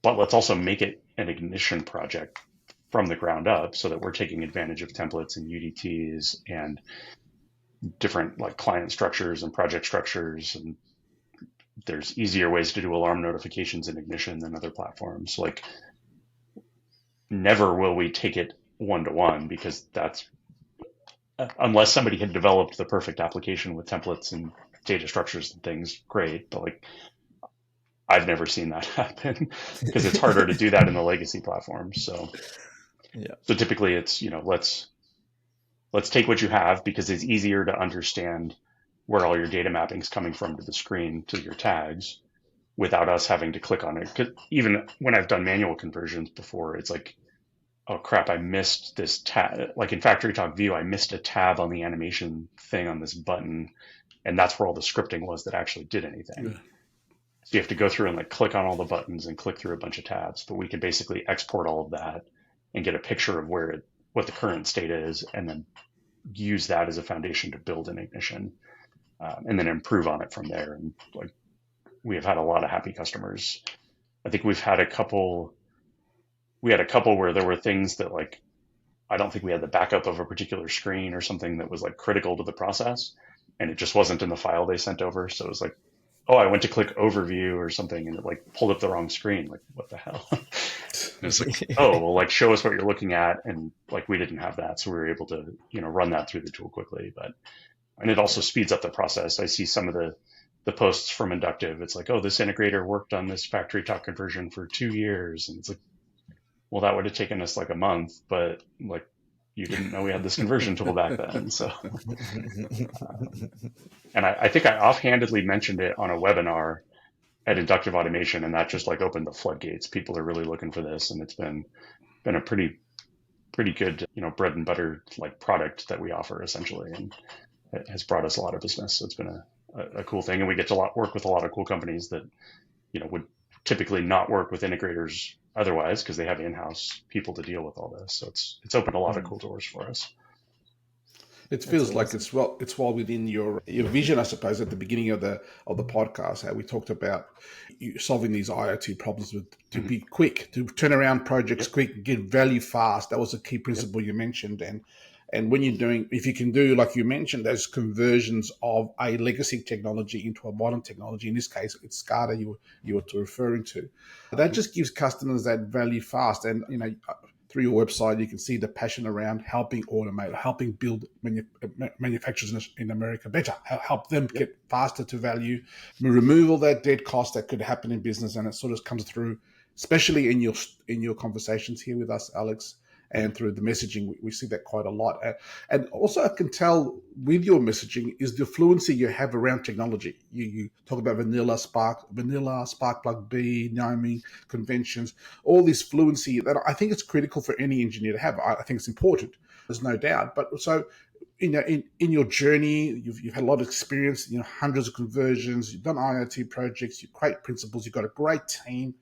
But let's also make it an Ignition project from the ground up so that we're taking advantage of templates and UDTs and different like client structures and project structures. And there's easier ways to do alarm notifications in Ignition than other platforms. Like never will we take it one-to-one because that's unless somebody had developed the perfect application with templates and data structures and things, great. But like I've never seen that happen because it's harder to do that in the legacy platforms. So yeah. So typically it's, let's take what you have because it's easier to understand where all your data mapping is coming from to the screen to your tags without us having to click on it. 'Cause even when I've done manual conversions before, it's like, oh crap, I missed this tab. Like in Factory Talk View, I missed a tab on the animation thing on this button. And that's where all the scripting was that actually did anything. Yeah. So you have to go through and like click on all the buttons and click through a bunch of tabs, but we can basically export all of that and get a picture of what the current state is, and then use that as a foundation to build an Ignition, and then improve on it from there. And like we have had a lot of happy customers. I think we've had a couple. We had a couple where there were things that like I don't think we had the backup of a particular screen or something that was like critical to the process, and it just wasn't in the file they sent over. So it was like oh, I went to click overview or something and it like pulled up the wrong screen. Like, what the hell? And it's like, oh, well, like show us what you're looking at. And like, we didn't have that. So we were able to, run that through the tool quickly. And it also Yeah. speeds up the process. I see some of the posts from Inductive. It's like, oh, this integrator worked on this factory talk conversion for 2 years. And it's like, well, that would have taken us like a month, but like, you didn't know we had this conversion tool back then. So, and I think I offhandedly mentioned it on a webinar at Inductive Automation, and that just like opened the floodgates. People are really looking for this, and it's been a pretty good, bread and butter like product that we offer essentially, and it has brought us a lot of business. So it's been a cool thing, and we get to work with a lot of cool companies that would typically not work with integrators otherwise because they have in-house people to deal with all this. So it's opened a lot of cool doors for us. It That's feels like awesome. it's well within your vision, I suppose, at the beginning of the podcast, how we talked about you solving these IoT problems to Mm-hmm. be quick, to turn around projects Yep. quick, get value fast. That was a key Yep. principle you mentioned, and when you're doing, if you can do, like you mentioned, those conversions of a legacy technology into a modern technology, in this case, it's SCADA you were referring to, that just gives customers that value fast. And through your website, you can see the passion around helping automate, helping build manufacturers in America better, help them Yep. get faster to value, remove all that dead cost that could happen in business, and it sort of comes through, especially in your conversations here with us, Alex, Mm-hmm. and through the messaging. We see that quite a lot. And also, I can tell with your messaging is the fluency you have around technology. You talk about vanilla, Spark Plug B, naming conventions, all this fluency that I think it's critical for any engineer to have. I think it's important. There's no doubt. But so in your journey, you've had a lot of experience, hundreds of conversions, you've done IoT projects, you've great principles, you've got a great team.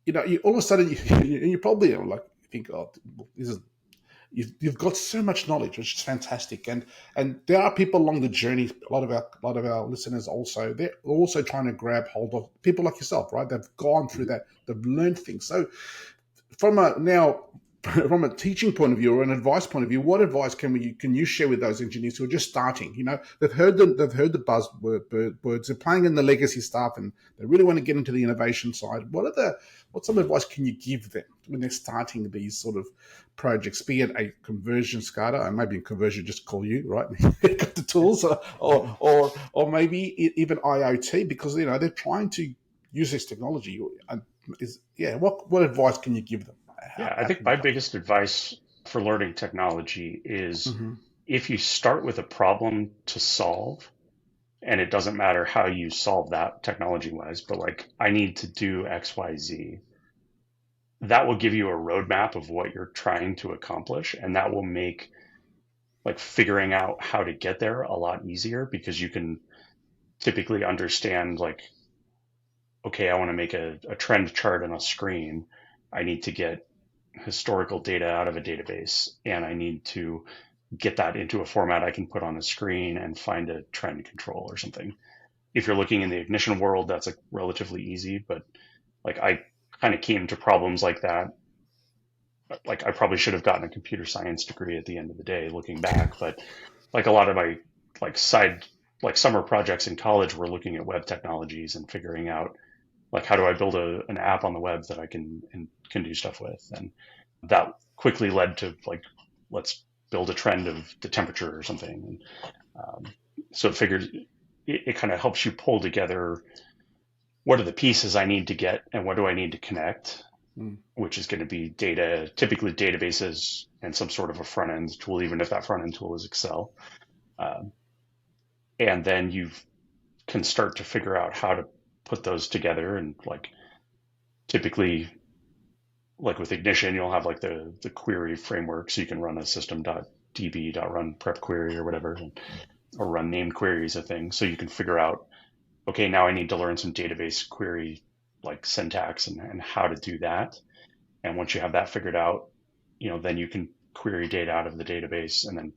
You all of a sudden you probably like think, oh, this is you've got so much knowledge, which is fantastic. And there are people along the journey. A lot of our listeners also, they're also trying to grab hold of people like yourself, right? They've gone through that, they've learned things. So from a now from a teaching point of view or an advice point of view, what advice can you share with those engineers who are just starting? They've heard the buzzwords, they're playing in the legacy stuff, and they really want to get into the innovation side. What some advice can you give them when they're starting these sort of projects, be it a conversion SCADA, or maybe a conversion just call you, right? You've got the tools, or maybe even IoT, because they're trying to use this technology. And what advice can you give them? Yeah, I How think can they my help? biggest advice for learning technology is Mm-hmm. if you start with a problem to solve, and it doesn't matter how you solve that technology wise, but like I need to do X, Y, Z, that will give you a roadmap of what you're trying to accomplish. And that will make like figuring out how to get there a lot easier because you can typically understand like, okay, I want to make a trend chart on a screen. I need to get historical data out of a database and I need to get that into a format I can put on a screen and find a trend control or something. If you're looking in the ignition world, that's like relatively easy, but like I kind of came to problems like that. Like I probably should have gotten a computer science degree at the end of the day looking back, but like a lot of my like side like summer projects in college were looking at web technologies and figuring out like how do I build an app on the web that I can do stuff with, and that quickly led to like let's build a trend of the temperature or something. And, so it figures it kind of helps you pull together what are the pieces I need to get and what do I need to connect, Mm. which is going to be data, typically databases and some sort of a front end tool, even if that front end tool is Excel. Um, and then you can start to figure out how to put those together. And like typically, like with Ignition, you'll have like the query framework, so you can run a system.db.run prep query or whatever, or run named queries of things. So you can figure out, okay, now I need to learn some database query like syntax and how to do that. And once you have that figured out, then you can query data out of the database and then,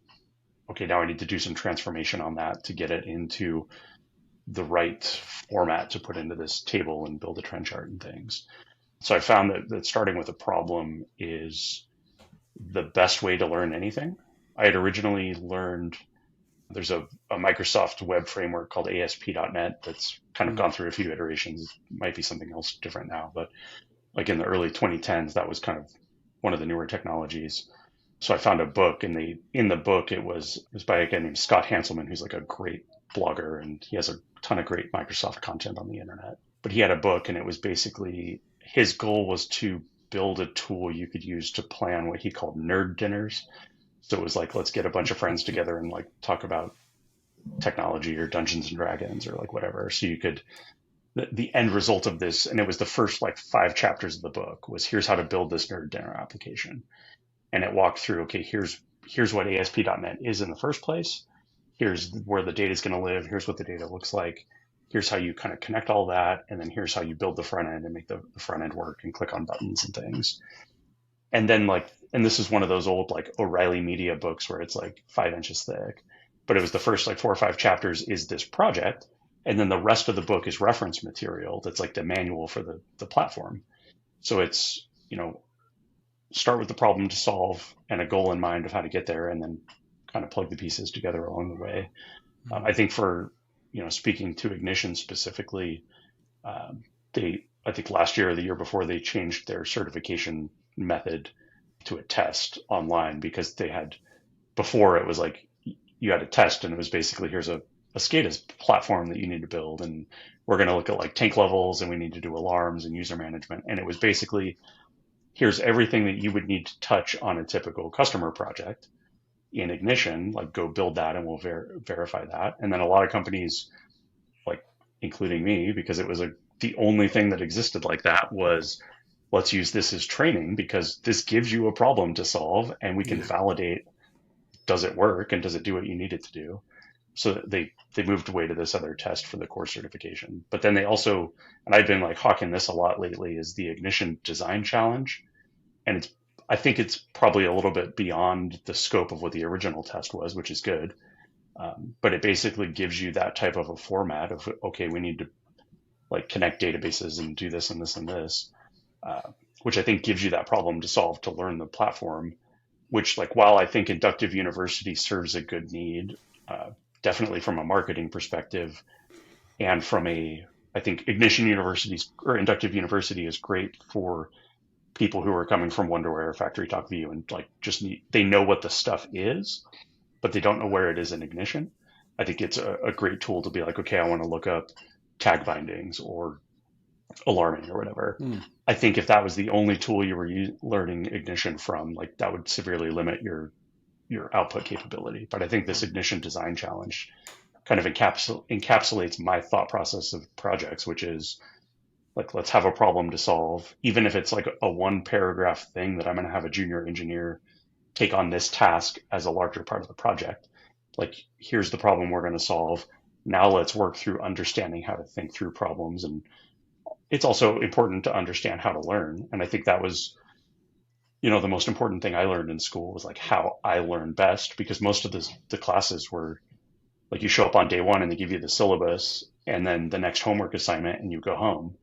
okay, now I need to do some transformation on that to get it into the right format to put into this table and build a trend chart and things. So I found that starting with a problem is the best way to learn anything. I had originally learned there's a Microsoft web framework called ASP.NET that's kind of gone through a few iterations. It might be something else different now, but like in the early 2010s, that was kind of one of the newer technologies. So I found a book, and in the book it was by a guy named Scott Hanselman, who's like a great blogger, and he has a ton of great Microsoft content on the internet. But he had a book, and it was basically his goal was to build a tool you could use to plan what he called nerd dinners. So it was like, let's get a bunch of friends together and like talk about technology or Dungeons and Dragons or like whatever. So you could the end result of this, and it was the first like 5 chapters of the book, was here's how to build this nerd dinner application. And it walked through, okay, here's what ASP.NET is in the first place. Here's where the data is going to live. Here's what the data looks like. Here's how you kind of connect all that. And then here's how you build the front end and make the front end work and click on buttons and things. And then and this is one of those old like O'Reilly Media books where it's like 5 inches thick, but it was the first like 4 or 5 chapters is this project. And then the rest of the book is reference material that's like the manual for the platform. So it's, start with the problem to solve and a goal in mind of how to get there, and then kind of plug the pieces together along the way. I think for, speaking to Ignition specifically, I think last year or the year before, they changed their certification method to a test online, because before it was like you had a test and it was basically, here's a SCADA platform that you need to build, and we're going to look at like tank levels, and we need to do alarms and user management. And it was basically, here's everything that you would need to touch on a typical customer project in Ignition, like go build that and we'll verify that. And then a lot of companies, like including me, because it was the only thing that existed like that, was let's use this as training, because this gives you a problem to solve and we can validate, does it work and does it do what you need it to do? So they moved away to this other test for the core certification. But then they also, and I've been like hawking this a lot lately, is the Ignition Design Challenge. And I think it's probably a little bit beyond the scope of what the original test was, which is good. But it basically gives you that type of a format of, okay, we need to like connect databases and do this and this and this, which I think gives you that problem to solve, to learn the platform, which, like, while I think Inductive University serves a good need, definitely from a marketing perspective, and I think Ignition Universities or Inductive University is great for people who are coming from Wonderware or Factory Talk View and like they know what the stuff is, but they don't know where it is in Ignition. I think it's a great tool to be like, okay, I want to look up tag bindings or alarming or whatever. I think if that was the only tool you were learning Ignition from, like that would severely limit your output capability. But I think this Ignition Design Challenge kind of encapsulates my thought process of projects, which is like, let's have a problem to solve, even if it's like a 1-paragraph thing that I'm going to have a junior engineer take on this task as a larger part of the project. Like, here's the problem we're going to solve. Now let's work through understanding how to think through problems. And it's also important to understand how to learn. And I think that was, the most important thing I learned in school was like how I learn best, because most of the classes were like, you show up on day one and they give you the syllabus and then the next homework assignment and you go home.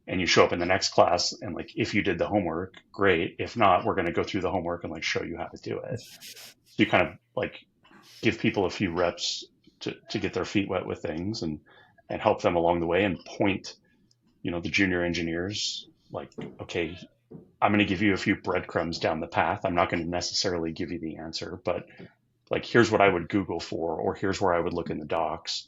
And you show up in the next class, and like, if you did the homework, great. If not, we're going to go through the homework and like show you how to do it. So you kind of like give people a few reps to get their feet wet with things and help them along the way, and point, the junior engineers like, okay, I'm going to give you a few breadcrumbs down the path. I'm not going to necessarily give you the answer, but like, here's what I would Google for, or here's where I would look in the docs,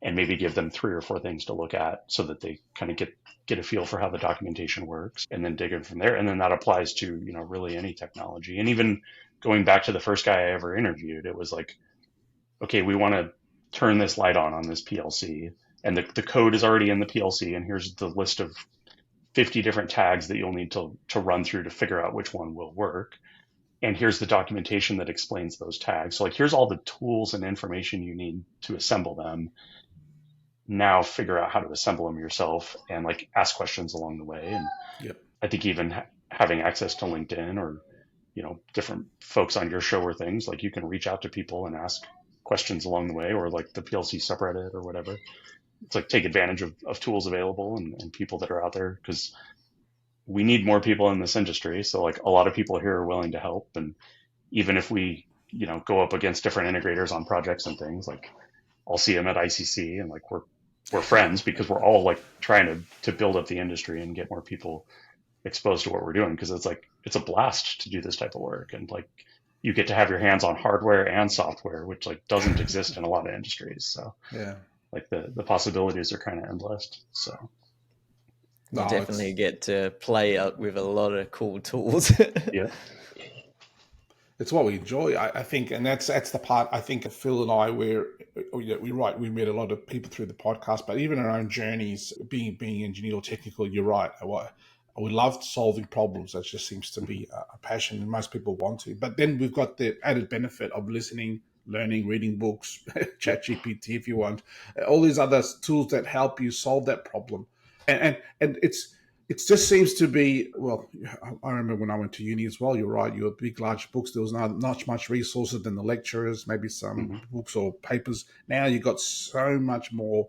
and maybe give them 3 or 4 things to look at so that they kind of get a feel for how the documentation works, and then dig in from there. And then that applies to, really any technology. And even going back to the first guy I ever interviewed, it was like, okay, we want to turn this light on this PLC, and the code is already in the PLC, and here's the list of 50 different tags that you'll need to run through to figure out which one will work. And here's the documentation that explains those tags. So like, here's all the tools and information you need to assemble them. Now figure out how to assemble them yourself, and like ask questions along the way. And I think even having access to LinkedIn or, different folks on your show or things, like you can reach out to people and ask questions along the way, or like the PLC subreddit or whatever. It's like, take advantage of tools available and people that are out there, because we need more people in this industry. So like, a lot of people here are willing to help. And even if we, go up against different integrators on projects and things, like I'll see them at ICC and like, we're we're friends because we're all like trying to build up the industry and get more people exposed to what we're doing, because it's a blast to do this type of work, and like you get to have your hands on hardware and software, which like doesn't exist in a lot of industries. So Yeah. like the possibilities are kind of endless. So You No, definitely it's get to play up with a lot of cool tools. yeah. it's what we enjoy, I think, and that's the part. I think Phil and I, we're right. We met a lot of people through the podcast, but even our own journeys, being engineer or technical, you're right. We love solving problems. That just seems to be a passion, and most people want to. But then we've got the added benefit of listening, learning, reading books, Yep. chat GPT if you want, all these other tools that help you solve that problem. And it just seems to be, well, I remember when I went to uni as well. You're right. You had big, large books. There was not much resources than the lecturers, maybe some Hmm. books or papers. Now you've got so much more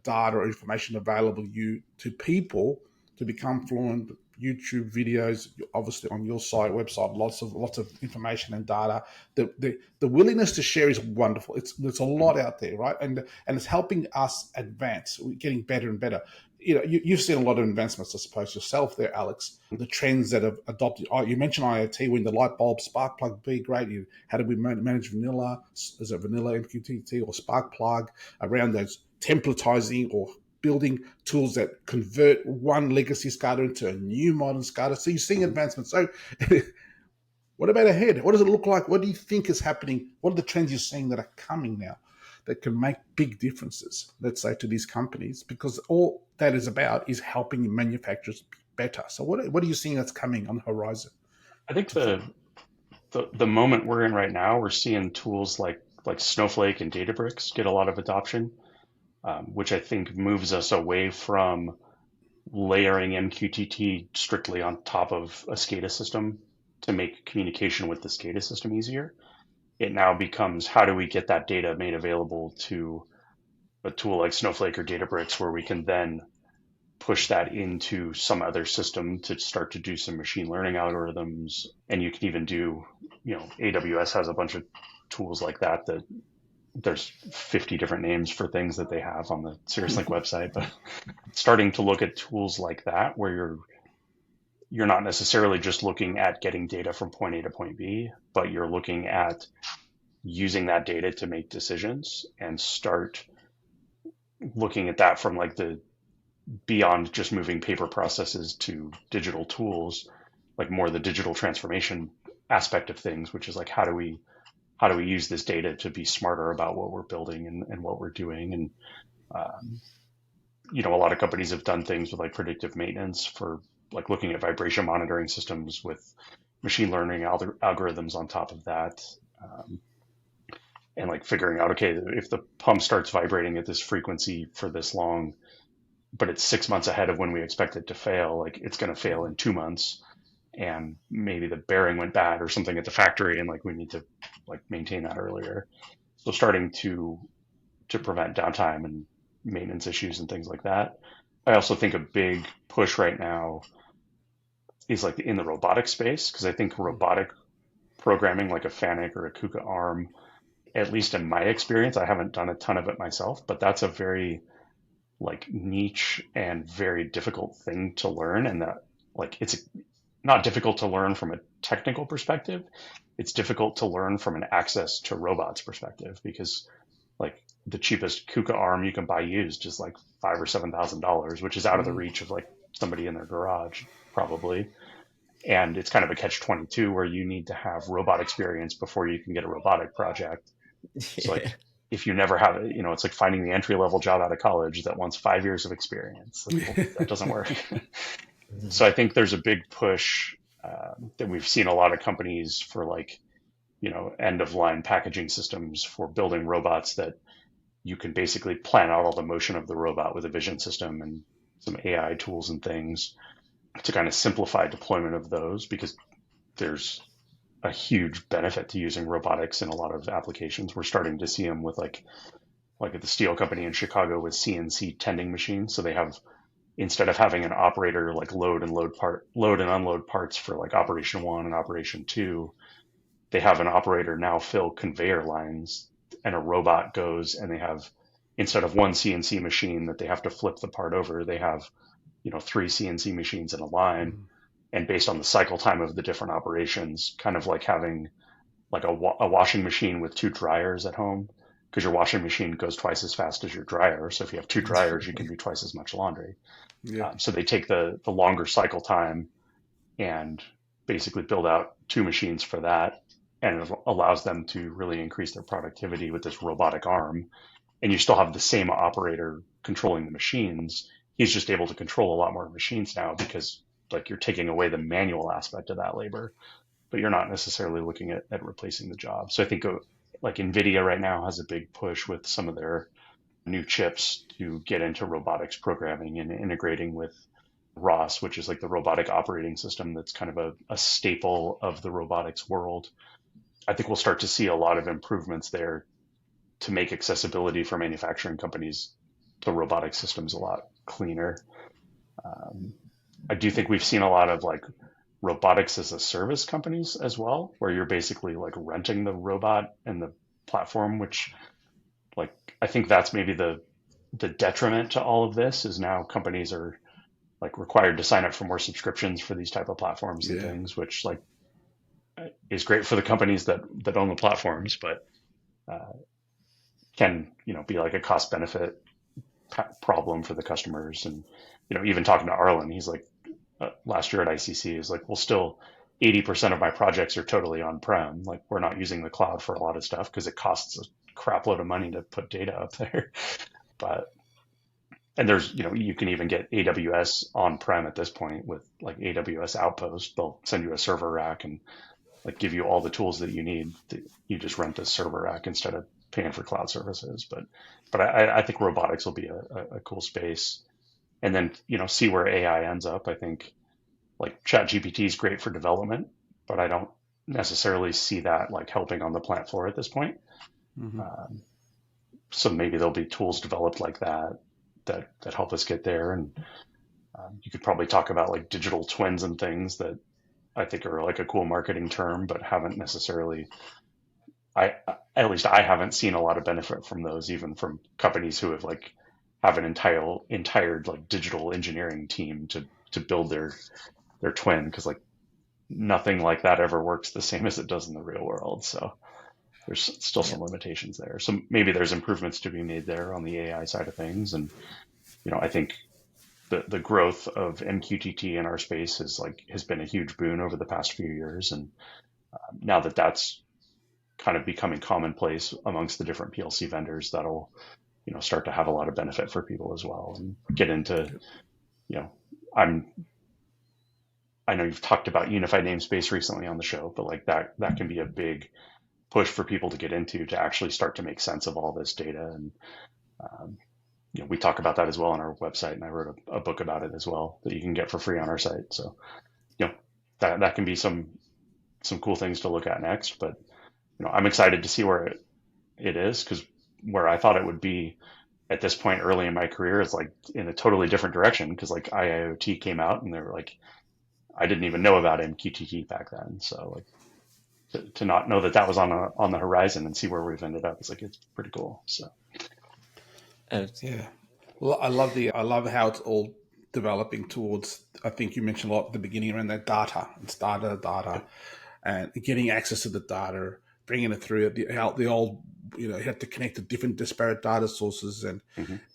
data or information available you to people to become fluent. YouTube videos, obviously on your site, website, lots of information and data. The willingness to share is wonderful. There's a lot out there, right? And it's helping us advance. We're getting better and better. You've seen a lot of advancements, I suppose, yourself there, Alex. The trends that have adopted. You mentioned IoT, when the light bulb, spark plug be great. How do we manage vanilla? Is it vanilla MQTT or spark plug around those templatizing or building tools that convert one legacy SCADA into a new modern SCADA? So you're seeing Hmm. advancements. So what about ahead? What does it look like? What do you think is happening? What are the trends you're seeing that are coming now that can make big differences, let's say, to these companies? Because all that is about is helping manufacturers be better. So what are you seeing that's coming on the horizon I think to follow? the moment we're in right now, we're seeing tools like Snowflake and Databricks get a lot of adoption, which I think moves us away from layering MQTT strictly on top of a SCADA system to make communication with the SCADA system easier. It now becomes, how do we get that data made available to a tool like Snowflake or Databricks, where we can then push that into some other system to start to do some machine learning algorithms. And you can even do, AWS has a bunch of tools like that there's 50 different names for things that they have on the CirrusLink website, but starting to look at tools like that, where you're not necessarily just looking at getting data from point A to point B, but you're looking at using that data to make decisions, and start looking at that from like the beyond just moving paper processes to digital tools, like more the digital transformation aspect of things, which is like, how do we use this data to be smarter about what we're building and what we're doing. And um, a lot of companies have done things with like predictive maintenance for like looking at vibration monitoring systems with machine learning algorithms on top of that. Um, and like figuring out, okay, if the pump starts vibrating at this frequency for this long, but it's 6 months ahead of when we expect it to fail, like it's going to fail in 2 months, and maybe the bearing went bad or something at the factory, and like we need to like maintain that earlier. So starting to prevent downtime and maintenance issues and things like that. I also think a big push right now is like in the robotic space, because I think robotic programming, like a FANUC or a KUKA arm, at least in my experience, I haven't done a ton of it myself, but that's a very like niche and very difficult thing to learn. And that, like, it's not difficult to learn from a technical perspective. It's difficult to learn from an access to robots perspective, because like the cheapest KUKA arm you can buy used is like $5,000 or $7,000, which is out of the reach of like somebody in their garage probably. And it's kind of a catch 22, where you need to have robot experience before you can get a robotic project. So like, Yeah. if you never have it, it's like finding the entry level job out of college that wants 5 years of experience. That doesn't work. So I think there's a big push that we've seen a lot of companies for like, end of line packaging systems for building robots, that you can basically plan out all the motion of the robot with a vision system and some AI tools and things to kind of simplify deployment of those, because there's a huge benefit to using robotics in a lot of applications. We're starting to see them with like at the steel company in Chicago with CNC tending machines. So they have, instead of having an operator like load and unload parts for like operation one and operation two, they have an operator now fill conveyor lines, and a robot goes, and they have instead of one CNC machine that they have to flip the part over, they have, 3 CNC machines in a line. And based on the cycle time of the different operations, kind of like having like a washing machine with 2 dryers at home, because your washing machine goes twice as fast as your dryer. So if you have 2 dryers, you can do twice as much laundry. Yeah. So they take the longer cycle time and basically build out 2 machines for that. And it allows them to really increase their productivity with this robotic arm. And you still have the same operator controlling the machines. He's just able to control a lot more machines now because like you're taking away the manual aspect of that labor, but you're not necessarily looking at replacing the job. So I think like NVIDIA right now has a big push with some of their new chips to get into robotics programming and integrating with ROS, which is like the robotic operating system that's kind of a staple of the robotics world. I think we'll start to see a lot of improvements there to make accessibility for manufacturing companies to robotic systems a lot cleaner. I do think we've seen a lot of like robotics as a service companies as well, where you're basically like renting the robot and the platform, which like I think that's maybe the detriment to all of this is now companies are like required to sign up for more subscriptions for these type of platforms and Yeah. things, which like is great for the companies that own the platforms, but can be like a cost benefit problem for the customers. And even talking to Arlen, he's like last year at ICC is like, well, still 80% of my projects are totally on-prem. Like we're not using the cloud for a lot of stuff because it costs a crap load of money to put data up there. But and there's you can even get AWS on-prem at this point with like AWS Outpost. They'll send you a server rack and like give you all the tools that you need. You just rent this server rack instead of paying for cloud services. But I think robotics will be a cool space. And then see where AI ends up. I think like ChatGPT is great for development, but I don't necessarily see that like helping on the plant floor at this point. Mm-hmm. So maybe there'll be tools developed like that help us get there. And you could probably talk about like digital twins and things that I think are like a cool marketing term, but haven't necessarily. At least I haven't seen a lot of benefit from those, even from companies who have an entire like digital engineering team to build their twin, because like nothing like that ever works the same as it does in the real world. So there's still some limitations there. So maybe there's improvements to be made there on the AI side of things. And I think the growth of MQTT in our space has been a huge boon over the past few years. And now that that's kind of becoming commonplace amongst the different PLC vendors, that'll start to have a lot of benefit for people as well, and get into I know you've talked about unified namespace recently on the show, but like that can be a big push for people to get into, to actually start to make sense of all this data. And we talk about that as well on our website, and I wrote a book about it as well that you can get for free on our site. So that can be some cool things to look at next. But I'm excited to see where it is, because where I thought it would be at this point early in my career is like in a totally different direction, because like IoT came out and they were like, I didn't even know about MQTT back then. So like to not know that was on the horizon and see where we've ended up, it's pretty cool. So yeah, well, I love how it's all developing towards. I think you mentioned a lot at the beginning around that data. It's data, and getting access to the data, bringing it through the old. You have to connect to different disparate data sources, and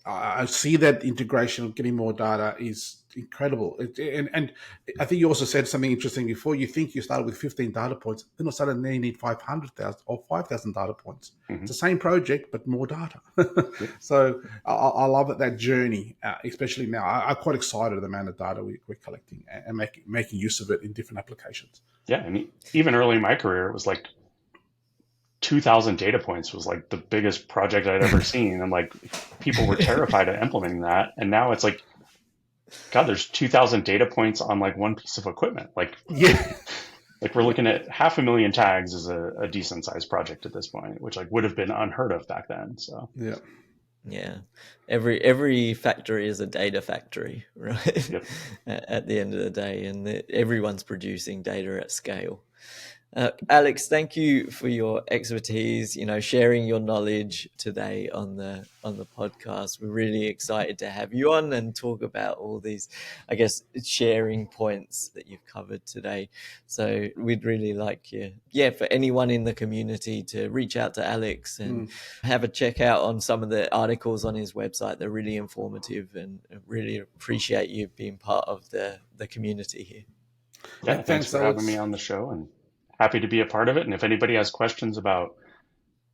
I see that integration of getting more data is incredible. And I think you also said something interesting before. You think you started with 15 data points, then all of a sudden you need 500,000 or 5,000 data points. It's the same project, but more data. So I love that journey, especially now. I'm quite excited at the amount of data we're collecting and making use of it in different applications. Yeah, and even early in my career, it was like 2,000 data points was like the biggest project I'd ever seen. And like people were terrified of implementing that. And now it's like, God, there's 2,000 data points on like one piece of equipment. Like, Yeah. like we're looking at 500,000 tags as a decent sized project at this point, which like would have been unheard of back then. So yeah, every factory is a data factory, right? Yep. At the end of the day, and everyone's producing data at scale. Alex, thank you for your expertise, sharing your knowledge today on the podcast. We're really excited to have you on and talk about all these, I guess, sharing points that you've covered today. So we'd really like you, for anyone in the community to reach out to Alex and have a check out on some of the articles on his website. They're really informative, and really appreciate you being part of the community here. Yeah, Hey, thanks thanks, for having me Alex. on the show, and happy to be a part of it. And if anybody has questions about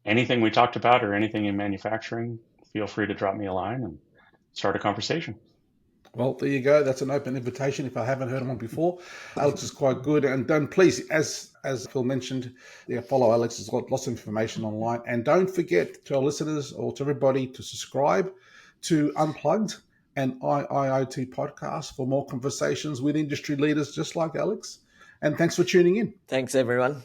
anything we talked about or anything in manufacturing, feel free to drop me a line and start a conversation. Well, there you go. That's an open invitation if I haven't heard of one before. Alex is quite good. And don't please, as Phil mentioned, follow Alex. He's got lots of information online. And don't forget to our listeners or to everybody to subscribe to Unplugged and IoT podcast for more conversations with industry leaders just like Alex. And thanks for tuning in. Thanks, everyone.